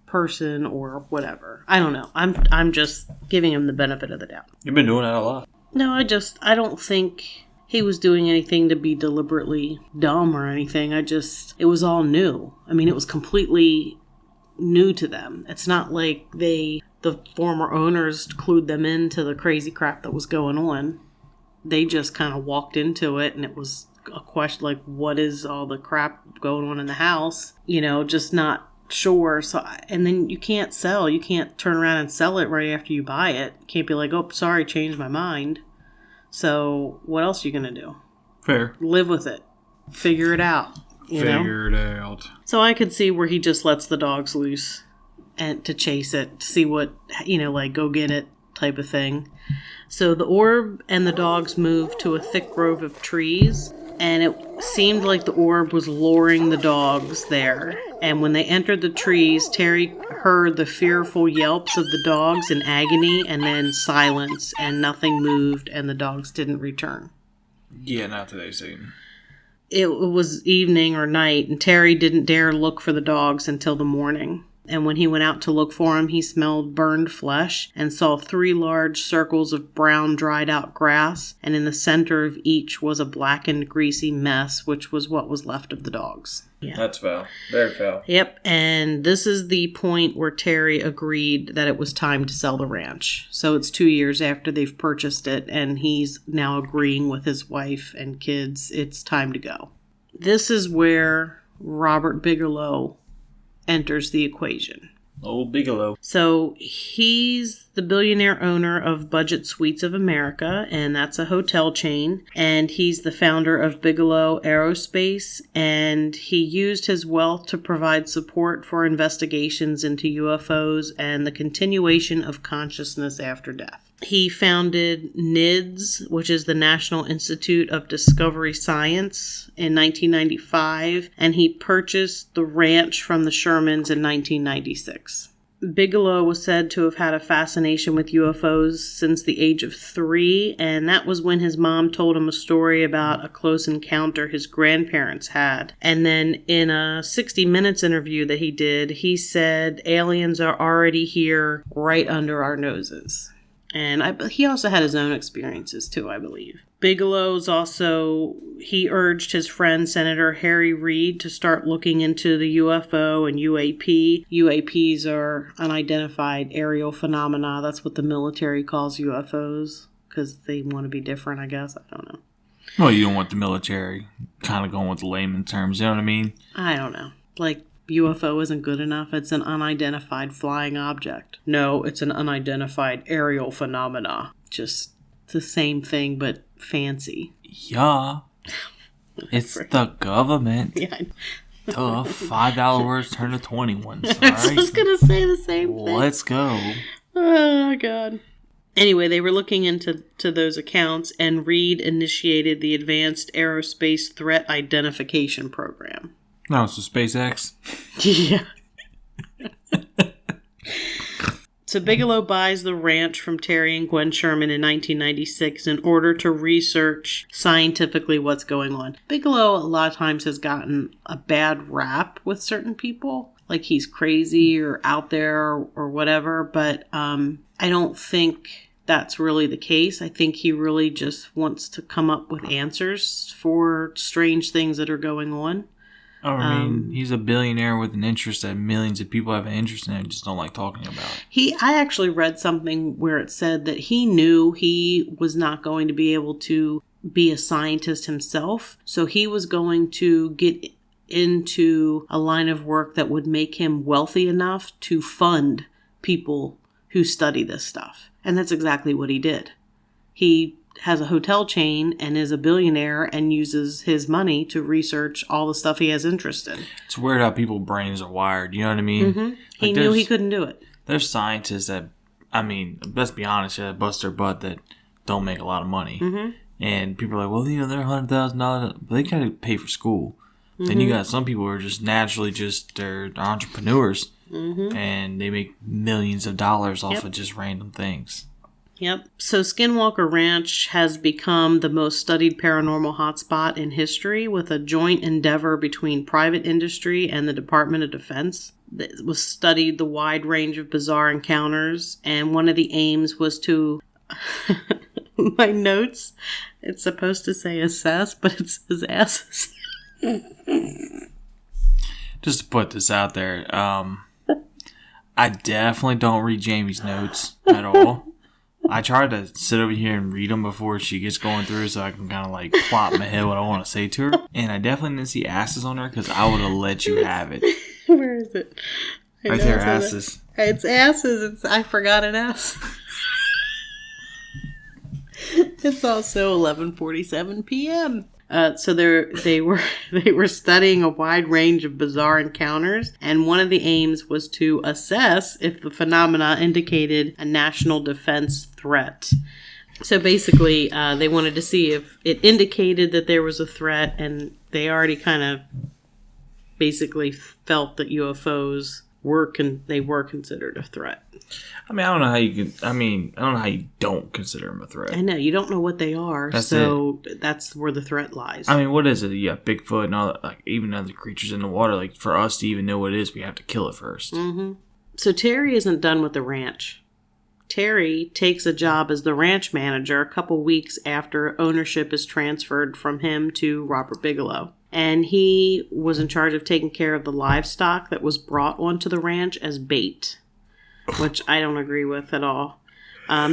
person or whatever. I don't know. I'm just giving him the benefit of the doubt. You've been doing that a lot. No, I don't think he was doing anything to be deliberately dumb or anything. It was all new. I mean, it was completely new to them. It's not like the former owners clued them into the crazy crap that was going on. They just kind of walked into it, and it was a question like, what is all the crap going on in the house? You know, just not sure. So, and then you can't turn around and sell it right after you buy it. You can't be like, oh, sorry, changed my mind. So what else are you going to do? Fair. Live with it. Figure it out. Figure it out. So I could see where he just lets the dogs loose and to chase it, to see what, like go get it type of thing. So the orb and the dogs moved to a thick grove of trees, and it seemed like the orb was luring the dogs there. And when they entered the trees, Terry heard the fearful yelps of the dogs in agony, and then silence, and nothing moved, and the dogs didn't return. Yeah, not today, Satan. It was evening or night, and Terry didn't dare look for the dogs until the morning. And when he went out to look for them, he smelled burned flesh and saw 3 large circles of brown, dried-out grass, and in the center of each was a blackened, greasy mess, which was what was left of the dogs. Yeah. That's foul. Very foul. Yep, and this is the point where Terry agreed that it was time to sell the ranch. So it's 2 years after they've purchased it, and he's now agreeing with his wife and kids. It's time to go. This is where Robert Bigelow enters the equation. Old Bigelow. So he's the billionaire owner of Budget Suites of America, and that's a hotel chain. And he's the founder of Bigelow Aerospace, and he used his wealth to provide support for investigations into UFOs and the continuation of consciousness after death. He founded NIDS, which is the National Institute of Discovery Science, in 1995, and he purchased the ranch from the Shermans in 1996. Bigelow was said to have had a fascination with UFOs since the age of 3, and that was when his mom told him a story about a close encounter his grandparents had. And then in a 60 Minutes interview that he did, he said aliens are already here right under our noses. And he also had his own experiences too, I believe. Bigelow's also, he urged his friend Senator Harry Reid to start looking into the UFO and UAP. UAPs are unidentified aerial phenomena. That's what the military calls UFOs because they want to be different, I guess. I don't know. Well, you don't want the military kind of going with the layman terms, you know what I mean? I don't know. Like, UFO isn't good enough. It's an unidentified flying object. No, it's an unidentified aerial phenomena. Just the same thing, but fancy. Yeah. It's the government. Yeah. Duh, $5 words turn to 21s. I was just going to say the same thing. Let's go. Oh, God. Anyway, they were looking into those accounts, and Reid initiated the Advanced Aerospace Threat Identification Program. No, so SpaceX. Yeah. So Bigelow buys the ranch from Terry and Gwen Sherman in 1996 in order to research scientifically what's going on. Bigelow a lot of times has gotten a bad rap with certain people, like he's crazy or out there or whatever, but I don't think that's really the case. I think he really just wants to come up with answers for strange things that are going on. I mean, he's a billionaire with an interest that millions of people have an interest in and just don't like talking about. I actually read something where it said that he knew he was not going to be able to be a scientist himself. So he was going to get into a line of work that would make him wealthy enough to fund people who study this stuff. And that's exactly what he did. He has a hotel chain and is a billionaire and uses his money to research all the stuff he has interest in. It's weird how people's brains are wired, you know what I mean? Mm-hmm. He knew he couldn't do it. There's scientists that, I mean, let's be honest, bust their butt that don't make a lot of money. Mm-hmm. And people are like, well, they're $100,000, but they gotta pay for school. Then you got some people who are just naturally they're entrepreneurs, and they make millions of dollars off of just random things. Yep. So Skinwalker Ranch has become the most studied paranormal hotspot in history, with a joint endeavor between private industry and the Department of Defense. It was studied the wide range of bizarre encounters, and one of the aims was to... My notes, it's supposed to say assess, but it says asses. Just to put this out there, I definitely don't read Jamie's notes at all. I try to sit over here and read them before she gets going through so I can kind of like plot in my head what I want to say to her. And I definitely didn't see asses on her because I would have let you have it. Where is it? Right there, asses. It's asses. I forgot an S. It's also 11:47 p.m. So they were studying a wide range of bizarre encounters, and one of the aims was to assess if the phenomena indicated a national defense threat. So basically, they wanted to see if it indicated that there was a threat, and they already kind of basically felt that UFOs were considered a threat. I mean, I don't know how you can. I don't know how you don't consider them a threat. I know you don't know what they are, that's where the threat lies. I mean, what is it? Yeah, Bigfoot and all that, like even other creatures in the water. Like for us to even know what it is, we have to kill it first. Mm-hmm. So Terry isn't done with the ranch. Terry takes a job as the ranch manager a couple weeks after ownership is transferred from him to Robert Bigelow. And he was in charge of taking care of the livestock that was brought onto the ranch as bait, which I don't agree with at all.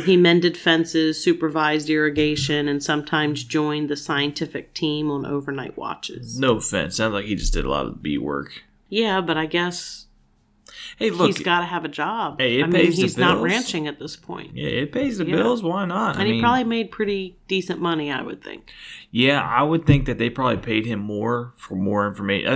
He mended fences, supervised irrigation, and sometimes joined the scientific team on overnight watches. No offense. Sounds like he just did a lot of the bee work. Yeah, but I guess hey, look, he's got to have a job. Hey, it pays he's the bills. Not ranching at this point. Yeah, it pays the bills. Why not? And he probably made pretty decent money, I would think. Yeah, I would think that they probably paid him more for more information.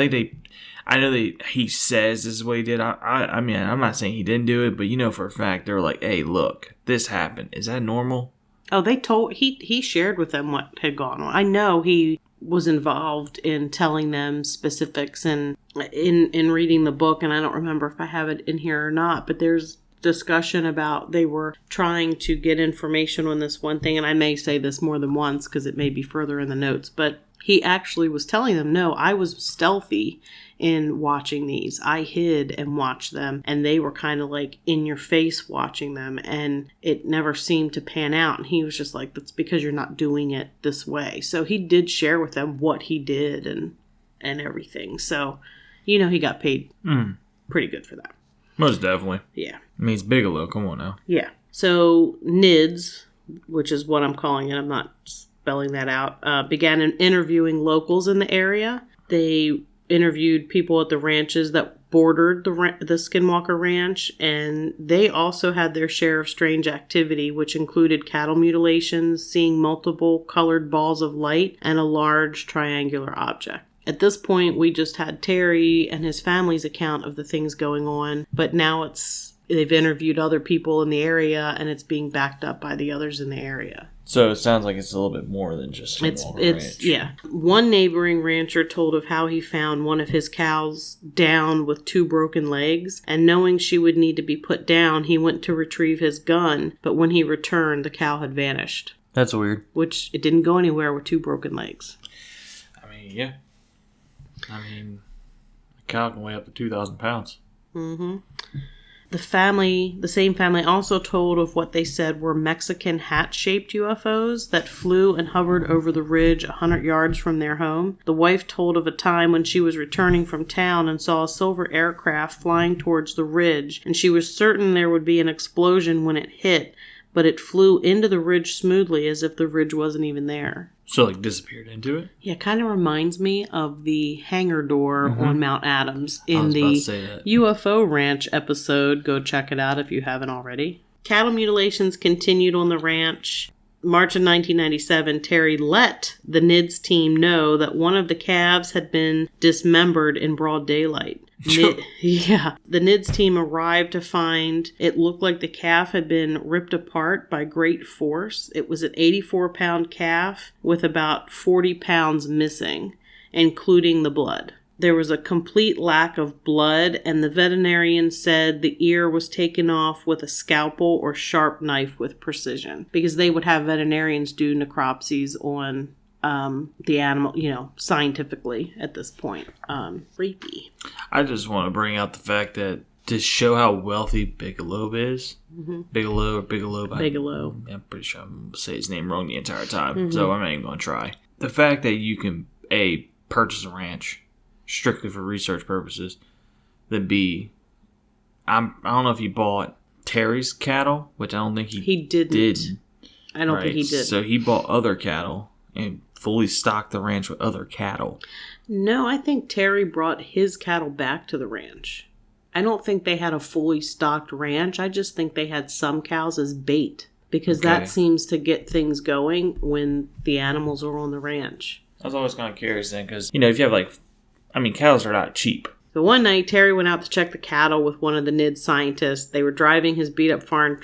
I know he says this is what he did. I mean, I'm not saying he didn't do it, but you know for a fact they were like, "Hey, look, this happened. Is that normal?" Oh, he shared with them what had gone on. I know he was involved in telling them specifics and in reading the book, and I don't remember if I have it in here or not, but there's discussion about they were trying to get information on this one thing, and I may say this more than once because it may be further in the notes, but he actually was telling them, no, I was stealthy in watching these. I hid and watched them, and they were kind of like in your face watching them, and it never seemed to pan out. And he was just like, that's because you're not doing it this way. So he did share with them what he did and everything. So, you know, he got paid pretty good for that. Most definitely. Yeah. I mean, it's Bigelow. Come on now. Yeah. So NIDS, which is what I'm calling it, I'm not spelling that out, began interviewing locals in the area. They interviewed people at the ranches that bordered the Skinwalker Ranch, and they also had their share of strange activity, which included cattle mutilations, seeing multiple colored balls of light, and a large triangular object. At this point, we just had Terry and his family's account of the things going on, but now they've interviewed other people in the area, and it's being backed up by the others in the area. So it sounds like it's a little bit more than just Skinwalker Ranch. Yeah. One neighboring rancher told of how he found one of his cows down with 2 broken legs, and knowing she would need to be put down, he went to retrieve his gun, but when he returned, the cow had vanished. That's weird. Which, it didn't go anywhere with 2 broken legs. I mean, yeah. I mean, a cow can weigh up to 2,000 pounds. Mm-hmm. The same family also told of what they said were Mexican hat-shaped UFOs that flew and hovered over the ridge 100 yards from their home. The wife told of a time when she was returning from town and saw a silver aircraft flying towards the ridge, and she was certain there would be an explosion when it hit, but it flew into the ridge smoothly as if the ridge wasn't even there. So, like, disappeared into it? Yeah, kind of reminds me of the hangar door on Mount Adams in the UFO Ranch episode. Go check it out if you haven't already. Cattle mutilations continued on the ranch. March of 1997, Terry let the NIDS team know that one of the calves had been dismembered in broad daylight. The NIDS team arrived to find it looked like the calf had been ripped apart by great force. It was an 84-pound calf with about 40 pounds missing, including the blood. There was a complete lack of blood, and the veterinarian said the ear was taken off with a scalpel or sharp knife with precision. Because they would have veterinarians do necropsies on the animal, scientifically at this point. Creepy. I just want to bring out the fact that to show how wealthy Bigelow is. Mm-hmm. Bigelow. I'm pretty sure I'm going to say his name wrong the entire time, so I'm not even going to try. The fact that you can, A, purchase a ranch strictly for research purposes, then B, I don't know if he bought Terry's cattle, which I don't think he didn't. I don't think he did. So he bought other cattle and fully stocked the ranch with other cattle. No, I think Terry brought his cattle back to the ranch. I don't think they had a fully stocked ranch. I just think they had some cows as bait, because that seems to get things going when the animals are on the ranch. I was always kind of curious then, because, if you have cows are not cheap. So one night, Terry went out to check the cattle with one of the NIDS scientists. They were driving his beat-up farm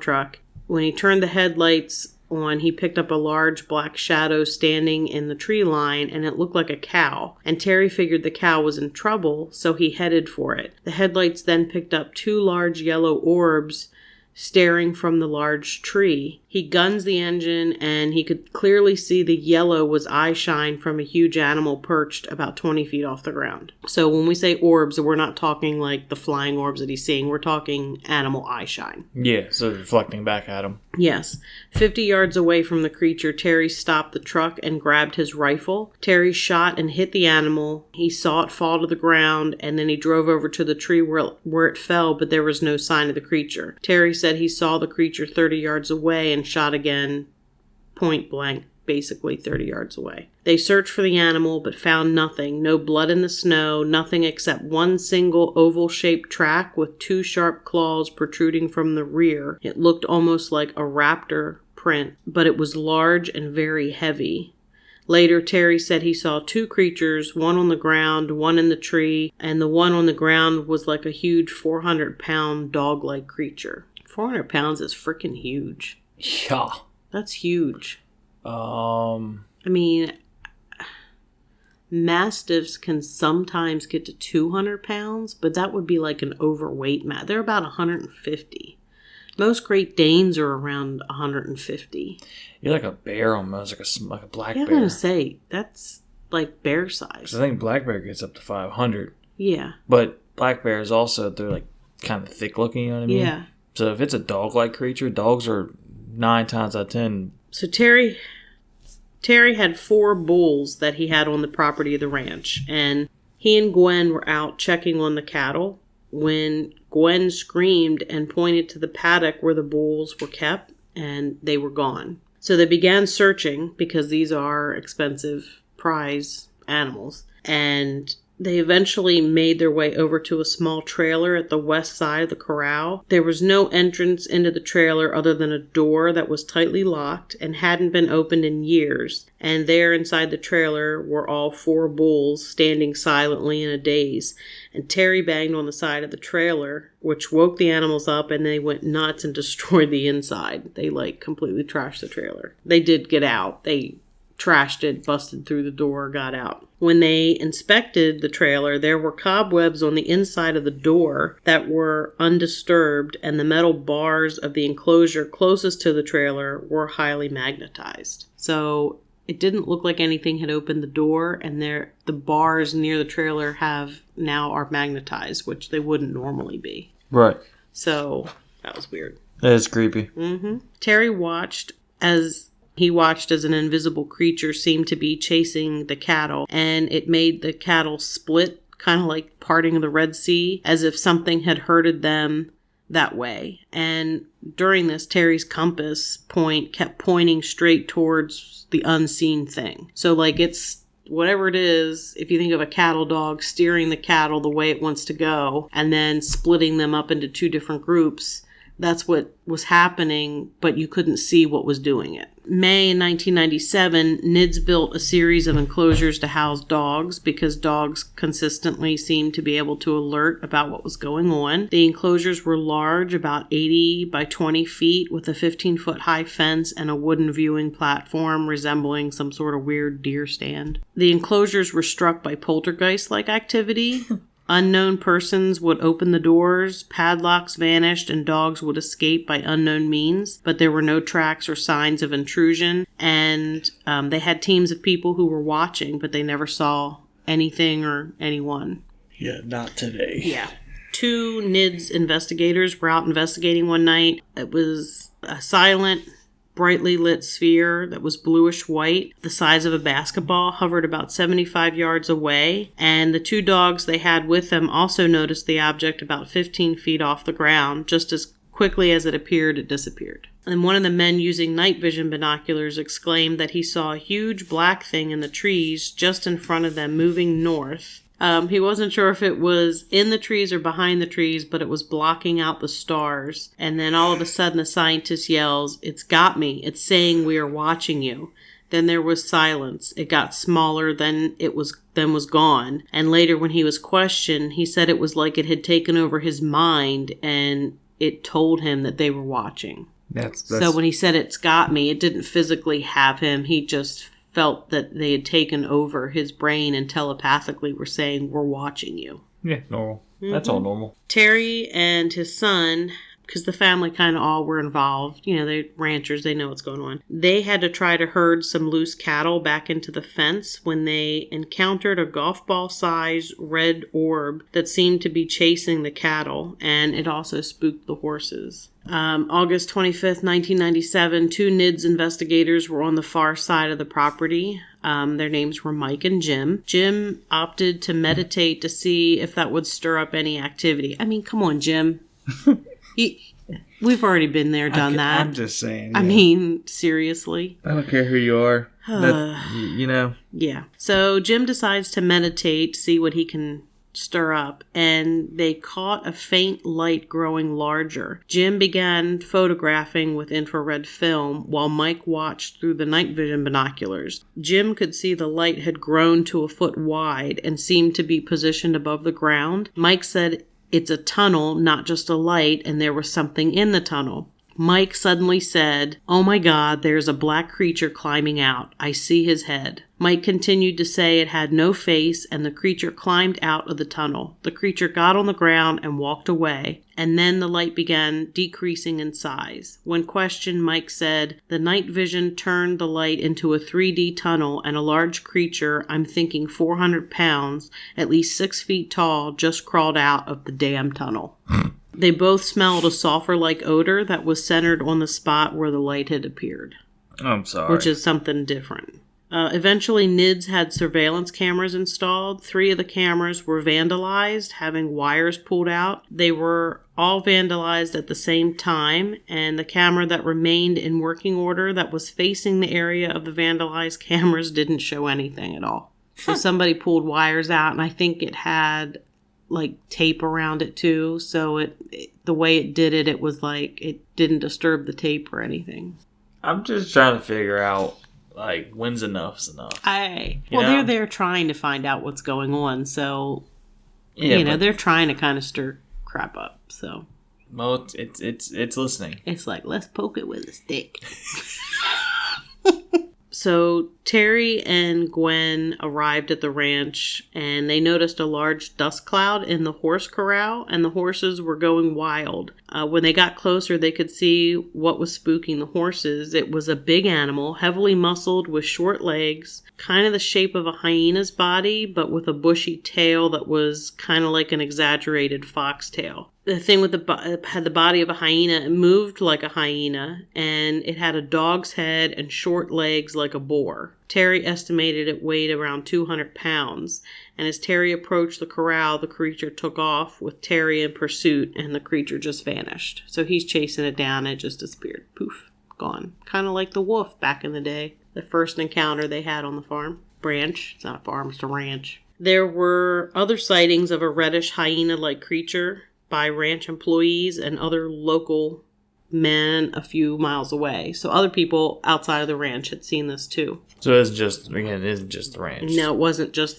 truck. When he turned the headlights on, he picked up a large black shadow standing in the tree line, and it looked like a cow. And Terry figured the cow was in trouble, so he headed for it. The headlights then picked up 2 large yellow orbs staring from the large tree. He guns the engine, and he could clearly see the yellow was eye shine from a huge animal perched about 20 feet off the ground. So when we say orbs, we're not talking like the flying orbs that he's seeing. We're talking animal eye shine. Yeah, so reflecting back at him. Yes. 50 yards away from the creature, Terry stopped the truck and grabbed his rifle. Terry shot and hit the animal. He saw it fall to the ground, and then he drove over to the tree where it fell, but there was no sign of the creature. Terry said he saw the creature 30 yards away and shot again, point blank, basically 30 yards away. They searched for the animal, but found nothing. No blood in the snow, nothing except one single oval-shaped track with 2 sharp claws protruding from the rear. It looked almost like a raptor print, but it was large and very heavy. Later, Terry said he saw 2 creatures, one on the ground, one in the tree, and the one on the ground was like a huge 400-pound dog-like creature. 400 pounds is freaking huge. Yeah. That's huge. Mastiffs can sometimes get to 200 pounds, but that would be like an overweight They're about 150. Most Great Danes are around 150. You're like a bear almost, like a black bear. I'm going to say, that's like bear size. I think black bear gets up to 500. Yeah. But black bears also, they're like kind of thick looking, you know what I mean? Yeah. So if it's a dog-like creature, dogs are 9 times out of 10. So Terry had 4 bulls that he had on the property of the ranch, and he and Gwen were out checking on the cattle when Gwen screamed and pointed to the paddock where the bulls were kept, and they were gone. So they began searching, because these are expensive prize animals, and they eventually made their way over to a small trailer at the west side of the corral. There was no entrance into the trailer other than a door that was tightly locked and hadn't been opened in years. And there inside the trailer were all 4 bulls standing silently in a daze. And Terry banged on the side of the trailer, which woke the animals up, and they went nuts and destroyed the inside. They completely trashed the trailer. They did get out. They trashed it, busted through the door, got out. When they inspected the trailer, there were cobwebs on the inside of the door that were undisturbed, and the metal bars of the enclosure closest to the trailer were highly magnetized. So it didn't look like anything had opened the door, and the bars near the trailer are magnetized, which they wouldn't normally be. Right. So that was weird. That is creepy. Mm-hmm. Terry watched as an invisible creature seemed to be chasing the cattle, and it made the cattle split, kind of like parting of the Red Sea, as if something had herded them that way. And during this, Terry's compass point kept pointing straight towards the unseen thing. So it's whatever it is, if you think of a cattle dog steering the cattle the way it wants to go, and then splitting them up into 2 different groups, that's what was happening, but you couldn't see what was doing it. May in 1997, NIDS built a series of enclosures to house dogs because dogs consistently seemed to be able to alert about what was going on. The enclosures were large, about 80 by 20 feet, with a 15-foot high fence and a wooden viewing platform resembling some sort of weird deer stand. The enclosures were struck by poltergeist-like activity. Unknown persons would open the doors, padlocks vanished, and dogs would escape by unknown means, but there were no tracks or signs of intrusion, and they had teams of people who were watching, but they never saw anything or anyone. Yeah, not today. Yeah. 2 NIDS investigators were out investigating one night. It was a silent, brightly lit sphere that was bluish white, the size of a basketball, hovered about 75 yards away, and the 2 dogs they had with them also noticed the object about 15 feet off the ground. Just as quickly as it appeared, it disappeared. And one of the men using night vision binoculars exclaimed that he saw a huge black thing in the trees just in front of them moving north. He wasn't sure if it was in the trees or behind the trees, but it was blocking out the stars. And then all of a sudden the scientist yells, "It's got me. It's saying we are watching you." Then there was silence. It got smaller, then was gone. And later when he was questioned, he said it was like it had taken over his mind and it told him that they were watching. So when he said "it's got me," it didn't physically have him. He just felt that they had taken over his brain and telepathically were saying, "We're watching you." Yeah, normal. Mm-hmm. That's all normal. Terry and his son, because the family kind of all were involved, they're ranchers, they know what's going on. They had to try to herd some loose cattle back into the fence when they encountered a golf ball size red orb that seemed to be chasing the cattle, and it also spooked the horses. August 25th, 1997, 2 NIDS investigators were on the far side of the property. Their names were Mike and Jim. Jim opted to meditate to see if that would stir up any activity. I mean, come on, Jim. We've already been there, done that. I'm just saying. Yeah. I mean, seriously. I don't care who you are. Yeah. So Jim decides to meditate, see what he can stir up, and they caught a faint light growing larger. Jim began photographing with infrared film while Mike watched through the night vision binoculars. Jim could see the light had grown to a foot wide and seemed to be positioned above the ground. Mike said it's a tunnel, not just a light, and there was something in the tunnel. Mike suddenly said, "Oh my God, there's a black creature climbing out. I see his head." Mike continued to say it had no face, and the creature climbed out of the tunnel. The creature got on the ground and walked away, and then the light began decreasing in size. When questioned, Mike said, "The night vision turned the light into a 3D tunnel, and a large creature, I'm thinking 400 pounds, at least 6 feet tall, just crawled out of the damn tunnel." They both smelled a sulfur-like odor that was centered on the spot where the light had appeared. I'm sorry. Which is something different. Eventually, NIDS had surveillance cameras installed. 3 of the cameras were vandalized, having wires pulled out. They were all vandalized at the same time, and the camera that remained in working order that was facing the area of the vandalized cameras didn't show anything at all. So somebody pulled wires out, and I think it had tape around it too, so the way it did it was like it didn't disturb the tape or anything. I'm just trying to figure out when's enough's enough. They're there trying to find out what's going on, so they're trying to kind of stir crap up. So well, it's listening. It's like, let's poke it with a stick. So Terry and Gwen arrived at the ranch, and they noticed a large dust cloud in the horse corral, and the horses were going wild. When they got closer, they could see what was spooking the horses. It was a big animal, heavily muscled with short legs, kind of the shape of a hyena's body, but with a bushy tail that was kind of like an exaggerated foxtail. The thing with had the body of a hyena. It moved like a hyena, and it had a dog's head and short legs like a boar. Terry estimated it weighed around 200 pounds, and as Terry approached the corral, the creature took off with Terry in pursuit, and the creature just vanished. So he's chasing it down, and it just disappeared. Poof, gone. Kind of like the wolf back in the day, the first encounter they had on the farm. Ranch. It's not a farm, it's a ranch. There were other sightings of a reddish hyena-like creature by ranch employees and other local men a few miles away. So other people outside of the ranch had seen this too. So it isn't just the ranch. No, it wasn't just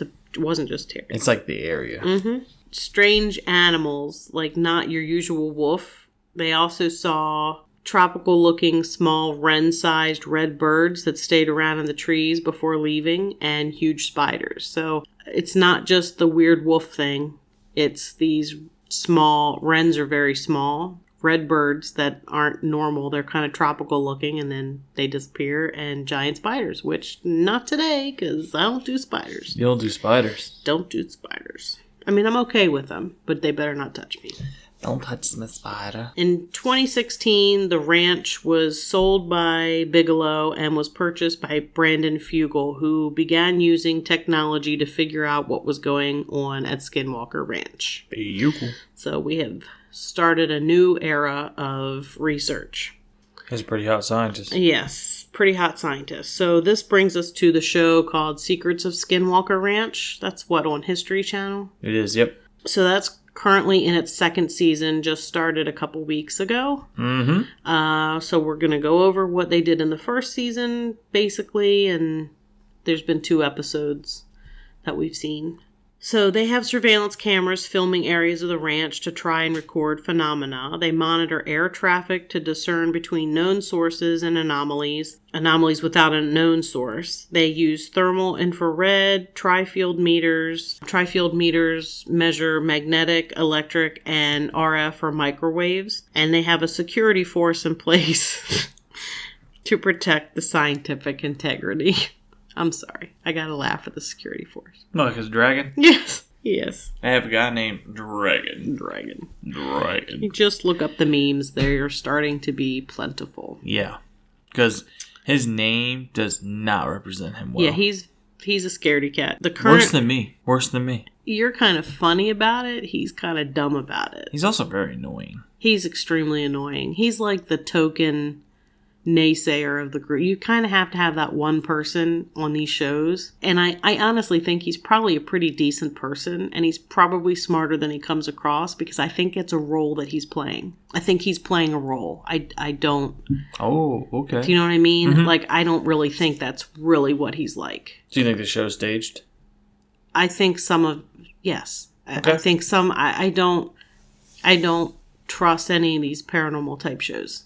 Terry. It's like the area. Mm-hmm. Strange animals, like not your usual wolf. They also saw tropical-looking, small, wren-sized red birds that stayed around in the trees before leaving, and huge spiders. So it's not just the weird wolf thing. It's these small, wrens are very small, red birds that aren't normal. They're kind of tropical-looking, and then they disappear, and giant spiders, which not today, because I don't do spiders. You don't do spiders? Don't do spiders. I mean, I'm okay with them, but they better not touch me. Don't touch my spider. In 2016, the ranch was sold by Bigelow and was purchased by Brandon Fugel, who began using technology to figure out what was going on at Skinwalker Ranch. Beautiful. So we have started a new era of research. He's a pretty hot scientist. Yes, pretty hot scientist. So this brings us to the show called Secrets of Skinwalker Ranch. That's what, on History Channel? It is, yep. So that's currently in its second season, just started a couple weeks ago. Mm-hmm. So we're going to go over what they did in the first season, basically, and there's been 2 episodes that we've seen. So they have surveillance cameras filming areas of the ranch to try and record phenomena. They monitor air traffic to discern between known sources and anomalies without a known source. They use thermal infrared, tri-field meters. Tri-field meters measure magnetic, electric, and RF or microwaves. And they have a security force in place to protect the scientific integrity. I'm sorry. I gotta laugh at the security force. Like his dragon? Yes. Yes. I have a guy named Dragon. Dragon. You just look up the memes. They're starting to be plentiful. Yeah. Because his name does not represent him well. Yeah, he's a scaredy cat. Worse than me. You're kind of funny about it. He's kind of dumb about it. He's also very annoying. He's extremely annoying. He's like the token naysayer of the group. You kind of have to have that one person on these shows. And I honestly think he's probably a pretty decent person, and he's probably smarter than he comes across, because I think it's a role that he's playing. I think he's playing a role. I don't... Oh, okay. Do you know what I mean? Mm-hmm. Like, I don't really think that's really what he's like. Do you think the show's staged? I think some of... Yes. Okay. I think some... I don't trust any of these paranormal type shows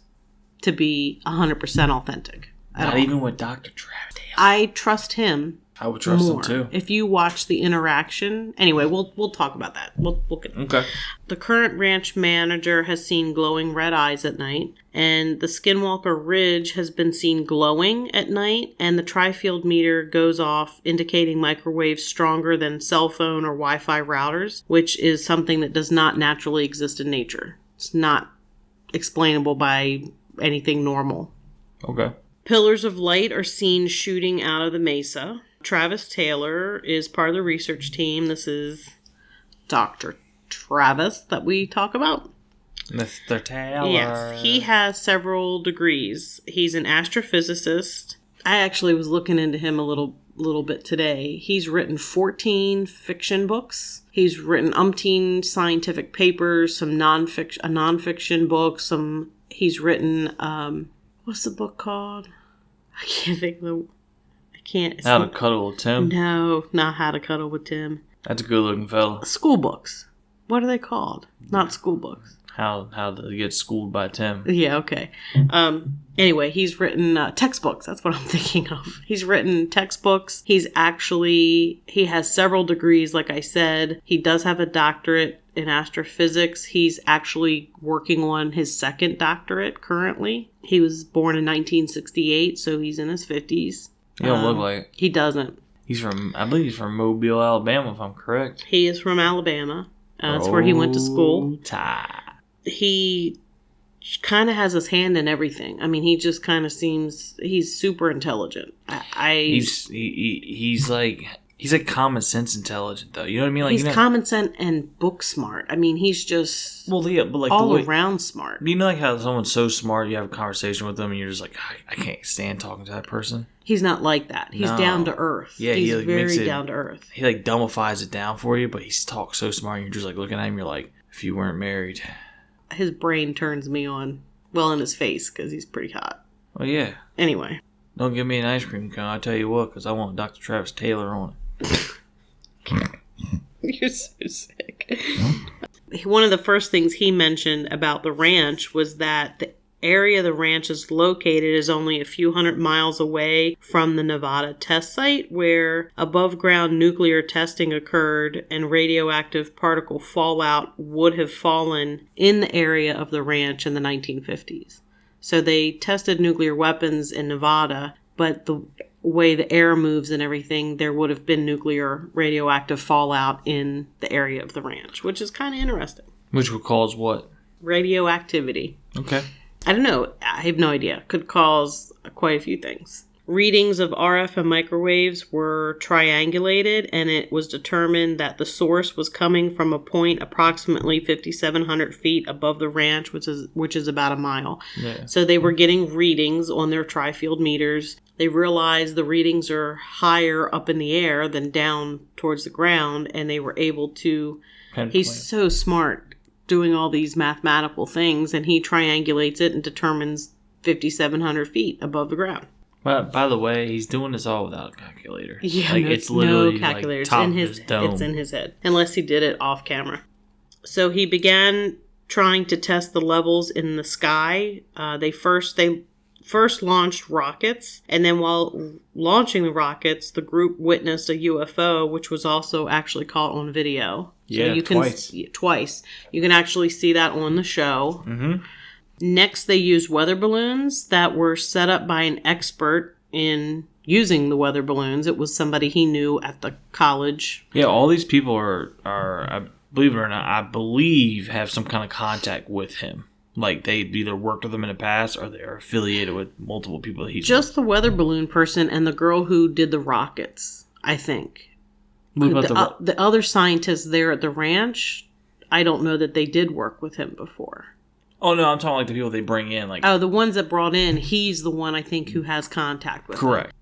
to be 100% authentic. Not even with Dr. Travis. I trust him. I would trust more. him too. If you watch the interaction, anyway, we'll talk about that. We'll get okay. The current ranch manager has seen glowing red eyes at night, and the Skinwalker Ridge has been seen glowing at night, and the tri-field meter goes off indicating microwaves stronger than cell phone or Wi-Fi routers, which is something that does not naturally exist in nature. It's not explainable by anything normal. Okay. Pillars of light are seen shooting out of the mesa. Travis Taylor is part of the research team. This is Dr. Travis that we talk about. Mr. Taylor. Yes, he has several degrees. He's an astrophysicist. I actually was looking into him a little bit today. He's written 14 fiction books. He's written umpteen scientific papers, a nonfiction book, he's written, what's the book called? I can't think of the... How to Cuddle with Tim? No, not How to Cuddle with Tim. That's a good looking fella. School books. What are they called? Not school books. How to Get Schooled by Tim. Yeah, okay. Anyway, he's written textbooks. That's what I'm thinking of. He's written textbooks. He has several degrees, like I said. He does have a doctorate in astrophysics. He's actually working on his second doctorate currently. He was born in 1968, so he's in his 50s. He don't look like it. He doesn't. I believe he's from Mobile, Alabama, if I'm correct. He is from Alabama. That's where he went to school. He kind of has his hand in everything. I mean, he just kind of seems... He's super intelligent. He's like common sense intelligent, though. You know what I mean? Like, he's common sense and book smart. I mean, he's just but like all around smart. You know, like how someone's so smart, you have a conversation with them, and you're just like, I can't stand talking to that person. He's not like that. He's down to earth. Yeah, he's very down to earth. He like dumbifies it down for you, but he talks so smart, and you're just like looking at him, you're like, if you weren't married. His brain turns me on. Well, in his face, because he's pretty hot. Oh, yeah. Anyway. Don't give me an ice cream cone, I'll tell you what, because I want Dr. Travis Taylor on it. You're so sick. One of the first things he mentioned about the ranch was that the area the ranch is located is only a few hundred miles away from the Nevada test site where above-ground nuclear testing occurred and radioactive particle fallout would have fallen in the area of the ranch in the 1950s. So they tested nuclear weapons in Nevada, but the way the air moves and everything, there would have been nuclear radioactive fallout in the area of the ranch, which is kind of interesting. Which would cause what? Radioactivity. Okay. I don't know. I have no idea. Could cause quite a few things. Readings of RF and microwaves were triangulated, and it was determined that the source was coming from a point approximately 5,700 feet above the ranch, which is about a mile. Yeah. So they were getting readings on their tri-field meters. They realized the readings are higher up in the air than down towards the ground, and they were able to... He's so smart doing all these mathematical things, and he triangulates it and determines 5,700 feet above the ground. But by the way, he's doing this all without a calculator. Yeah, like, it's literally no calculator. Like top in of his dome. It's in his head, unless he did it off camera. So he began trying to test the levels in the sky. They first launched rockets, and then while launching the rockets, the group witnessed a UFO, which was also actually caught on video. Yeah, so you can twice. You can actually see that on the show. Mm-hmm. Next, they used weather balloons that were set up by an expert in using the weather balloons. It was somebody he knew at the college. Yeah, all these people are believe it or not, I believe have some kind of contact with him. Like, they either worked with him in the past or they're affiliated with multiple people that he's just the weather balloon person and the girl who did the rockets, I think. What about the other scientists there at the ranch, I don't know that they did work with him before. Oh, no, I'm talking like the people they bring in. Like, oh, the ones that brought in, he's the one, I think, who has contact with correct.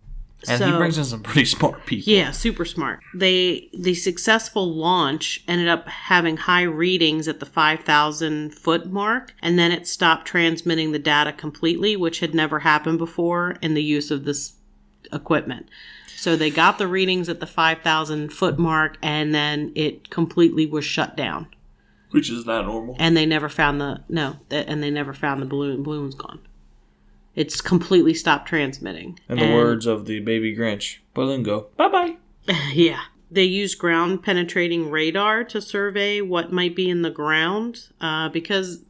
them. And he brings in some pretty smart people. Yeah, super smart. The successful launch ended up having high readings at the 5,000 foot mark, and then it stopped transmitting the data completely, which had never happened before in the use of this equipment. So they got the readings at the 5,000 foot mark, and then it completely was shut down. Which is not normal. And they never found the balloon. The balloon was gone. It's completely stopped transmitting. In the words of the baby Grinch, balloon go, bye-bye. Yeah. They used ground-penetrating radar to survey what might be in the ground because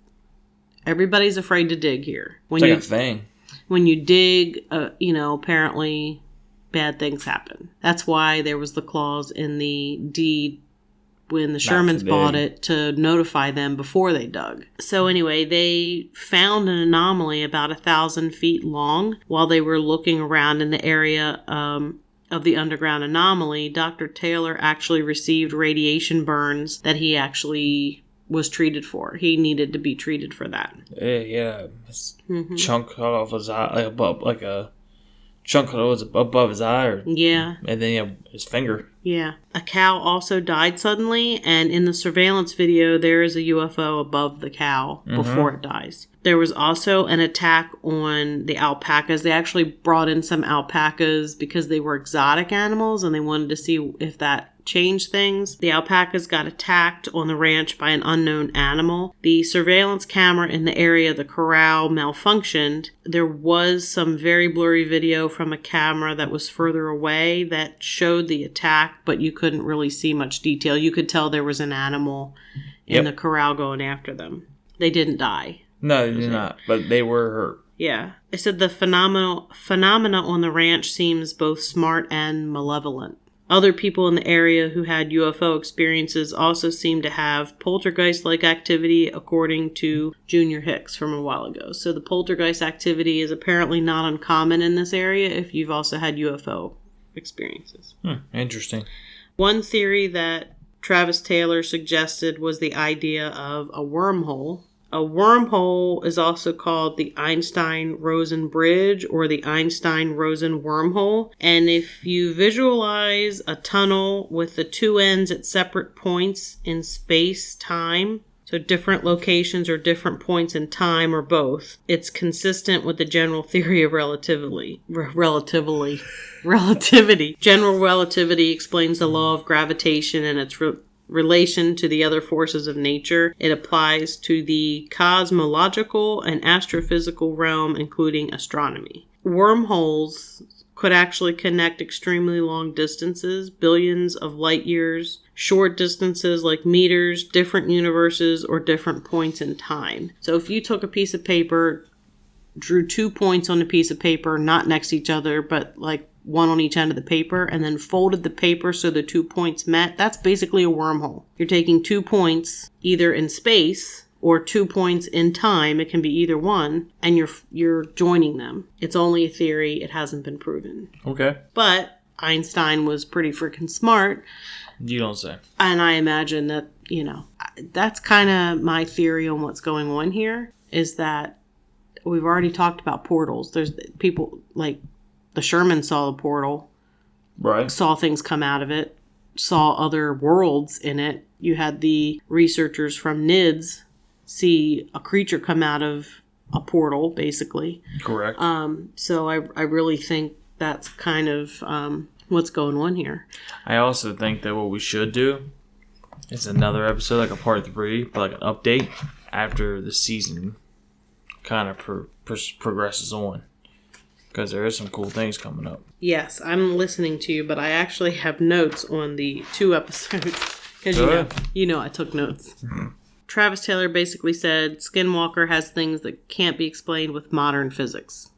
everybody's afraid to dig here. It's like a thing. When you dig, apparently bad things happen. That's why there was the clause in the deed when the Shermans bought it to notify them before they dug. So anyway, they found an anomaly about 1,000 feet long while they were looking around in the area of the underground anomaly. Dr. Taylor actually received radiation burns that he actually was treated for. He needed to be treated for that. Yeah. Chunk off his eye, like a chunk that was above his eye. Yeah. And then his finger. Yeah. A cow also died suddenly, and in the surveillance video, there is a UFO above the cow before it dies. There was also an attack on the alpacas. They actually brought in some alpacas because they were exotic animals, and they wanted to see if that changed things. The alpacas got attacked on the ranch by an unknown animal. The surveillance camera in the area of the corral malfunctioned. There was some very blurry video from a camera that was further away that showed the attack, but you couldn't really see much detail. You could tell there was an animal in the corral going after them. They didn't die. No, they did not, but they were hurt. Yeah. I said the phenomena on the ranch seems both smart and malevolent. Other people in the area who had UFO experiences also seem to have poltergeist-like activity, according to Junior Hicks from a while ago. So the poltergeist activity is apparently not uncommon in this area if you've also had UFO experiences. Interesting. One theory that Travis Taylor suggested was the idea of a wormhole. A wormhole is also called the Einstein-Rosen bridge or the Einstein-Rosen wormhole. And if you visualize a tunnel with the two ends at separate points in space-time, So different locations or different points in time or both. It's consistent with the general theory of relativity. General relativity explains the law of gravitation and its relation to the other forces of nature. It applies to the cosmological and astrophysical realm, including astronomy. Wormholes could actually connect extremely long distances, billions of light years, short distances like meters, different universes, or different points in time. So if you took a piece of paper, drew 2 points on a piece of paper, not next to each other, but like one on each end of the paper, and then folded the paper so the 2 points met, that's basically a wormhole. You're taking 2 points either in space or 2 points in time, it can be either one, and you're joining them. It's only a theory, it hasn't been proven. Okay. But Einstein was pretty freaking smart. You don't say. And I imagine that, that's kind of my theory on what's going on here, is that we've already talked about portals. There's people, like, the Sherman saw a portal. Right. Saw things come out of it. Saw other worlds in it. You had the researchers from NIDS see a creature come out of a portal, basically. Correct. So I really think that's kind of what's going on here. I also think that what we should do is another episode, like a part 3, but like an update after the season kind of progresses on. Because there is some cool things coming up. Yes, I'm listening to you, but I actually have notes on the 2 episodes. Because you know I took notes. Mm-hmm. Travis Taylor basically said Skinwalker has things that can't be explained with modern physics.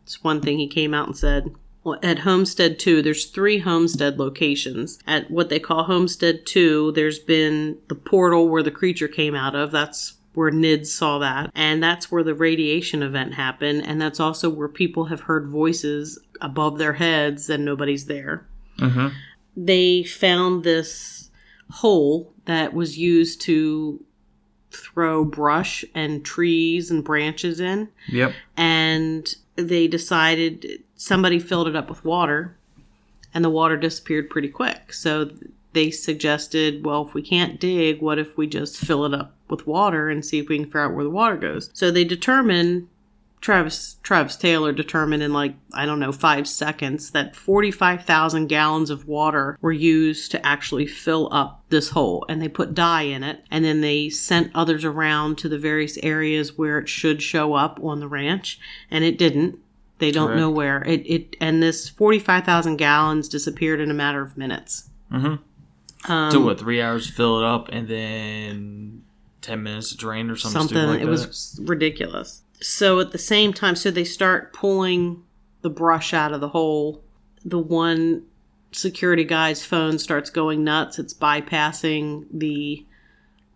It's one thing he came out and said. Well, at Homestead 2, there's 3 Homestead locations. At what they call Homestead 2, there's been the portal where the creature came out of. That's where NIDS saw that. And that's where the radiation event happened. And that's also where people have heard voices above their heads and nobody's there. Mm-hmm. They found this hole that was used to throw brush and trees and branches in. Yep. And they decided somebody filled it up with water and the water disappeared pretty quick. So they suggested, well, if we can't dig, what if we just fill it up with water and see if we can figure out where the water goes? So they determined, Travis Taylor determined in 5 seconds that 45,000 gallons of water were used to actually fill up this hole. And they put dye in it. And then they sent others around to the various areas where it should show up on the ranch. And it didn't. They don't know where. And this 45,000 gallons disappeared in a matter of minutes. Mm-hmm. So 3 hours to fill it up and then 10 minutes to drain or something like that? It was ridiculous. So at the same time, so they start pulling the brush out of the hole. The one security guy's phone starts going nuts. It's bypassing the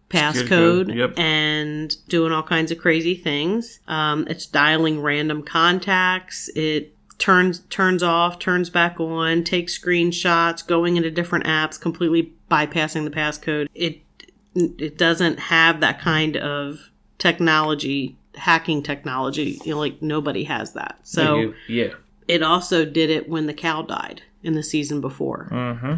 passcode and doing all kinds of crazy things. It's dialing random contacts. It turns off, turns back on, takes screenshots, going into different apps, completely bypassing the passcode. It doesn't have that kind of technology, hacking technology. Nobody has that. So yeah. It also did it when the cow died in the season before. Mm-hmm.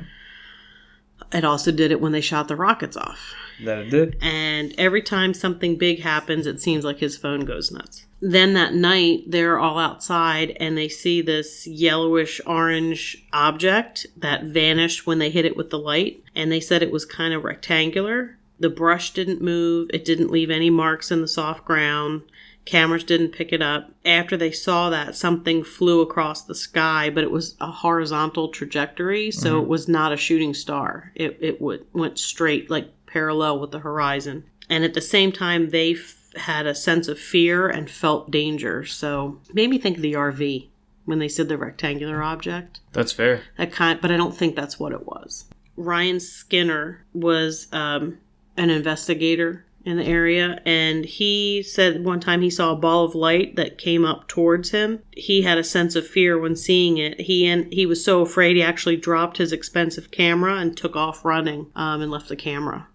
It also did it when they shot the rockets off. That it did. And every time something big happens, it seems like his phone goes nuts. Then that night, they're all outside and they see this yellowish orange object that vanished when they hit it with the light. And they said it was kind of rectangular. The brush didn't move. It didn't leave any marks in the soft ground. Cameras didn't pick it up. After they saw that, something flew across the sky, but it was a horizontal trajectory, so It was not a shooting star. It went straight, parallel with the horizon. And at the same time, they had a sense of fear and felt danger. So it made me think of the RV when they said the rectangular object. That's fair. But I don't think that's what it was. Ryan Skinner was an investigator in the area, and he said one time he saw a ball of light that came up towards him. He had a sense of fear when seeing it. He was so afraid he actually dropped his expensive camera and took off running and left the camera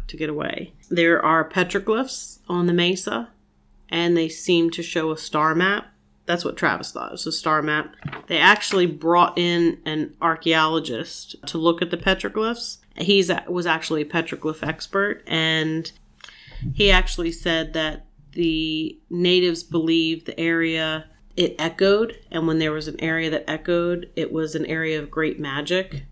to get away. There are petroglyphs on the mesa, and they seem to show a star map. That's what Travis thought. It was a star map. They actually brought in an archaeologist to look at the petroglyphs. He was actually a petroglyph expert, and He actually said that the natives believed the area, it echoed, and when there was an area that echoed, it was an area of great magic,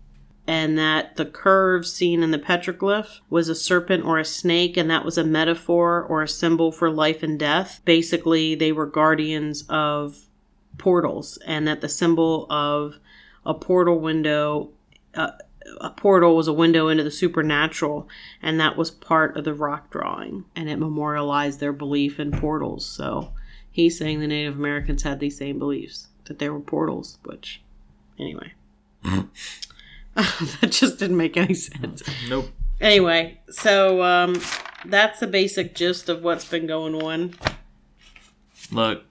and that the curve seen in the petroglyph was a serpent or a snake, and that was a metaphor or a symbol for life and death. Basically, they were guardians of portals, and that the symbol of a portal window, a portal was a window into the supernatural, and that was part of the rock drawing, and it memorialized their belief in portals. So he's saying the Native Americans had these same beliefs, that there were portals, which, anyway. That just didn't make any sense. Nope. Anyway, so that's the basic gist of what's been going on. Look,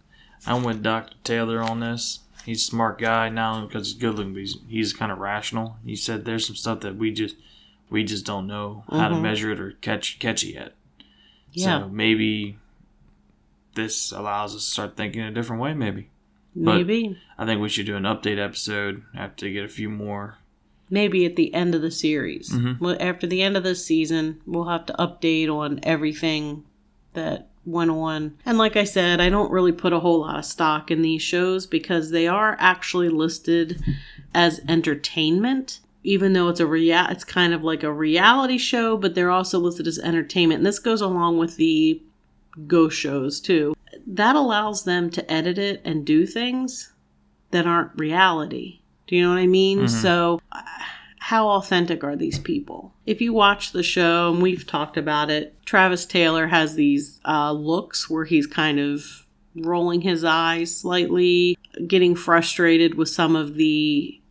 I'm with Dr. Taylor on this. He's a smart guy, not only because he's good looking, but he's kind of rational. He said there's some stuff that we just don't know how to measure it or catch it yet. Yeah. So maybe this allows us to start thinking a different way, maybe. Maybe. But I think we should do an update episode after to get a few more. Maybe at the end of the series. Well, after the end of this season, we'll have to update on everything that went on. And like I said, I don't really put a whole lot of stock in these shows because they are actually listed as entertainment, even though it's kind of like a reality show, but they're also listed as entertainment. And this goes along with the ghost shows too. That allows them to edit it and do things that aren't reality. Do you know what I mean? So how authentic are these people? If you watch the show, and we've talked about it, Travis Taylor has these looks where he's kind of rolling his eyes slightly, getting frustrated with some of the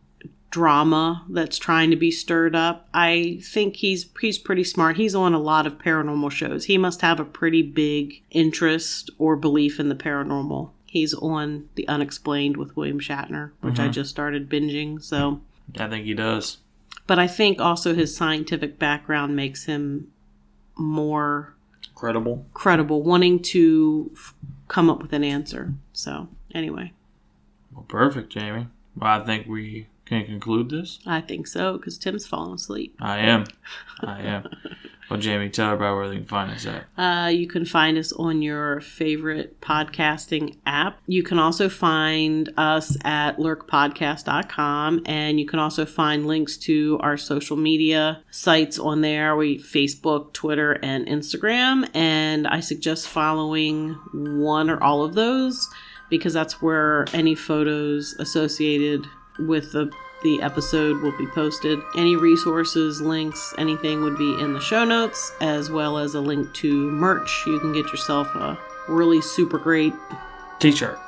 drama that's trying to be stirred up. I think he's pretty smart. He's on a lot of paranormal shows. He must have a pretty big interest or belief in the paranormal. He's on The Unexplained with William Shatner, which I just started binging. So I think he does. But I think also his scientific background makes him more credible, wanting to come up with an answer. So anyway. Well, perfect, Jamie. Well, I think we can conclude this. I think so, because Tim's falling asleep. I am. Well, Jamie, tell everybody where they can find us at. You can find us on your favorite podcasting app. You can also find us at lurkpodcast.com, and you can also find links to our social media sites on there. Facebook, Twitter, and Instagram, and I suggest following one or all of those because that's where any photos associated with the episode will be posted. Any resources, links, anything would be in the show notes, as well as a link to merch. You can get yourself a really super great t-shirt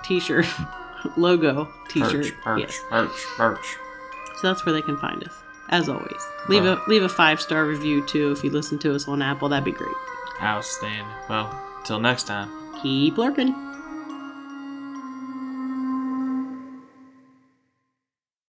logo t-shirt. Merch. So that's where they can find us. As always, leave a 5-star review too if you listen to us on Apple. That'd be great. Outstanding. Well, till next time. Keep lurking.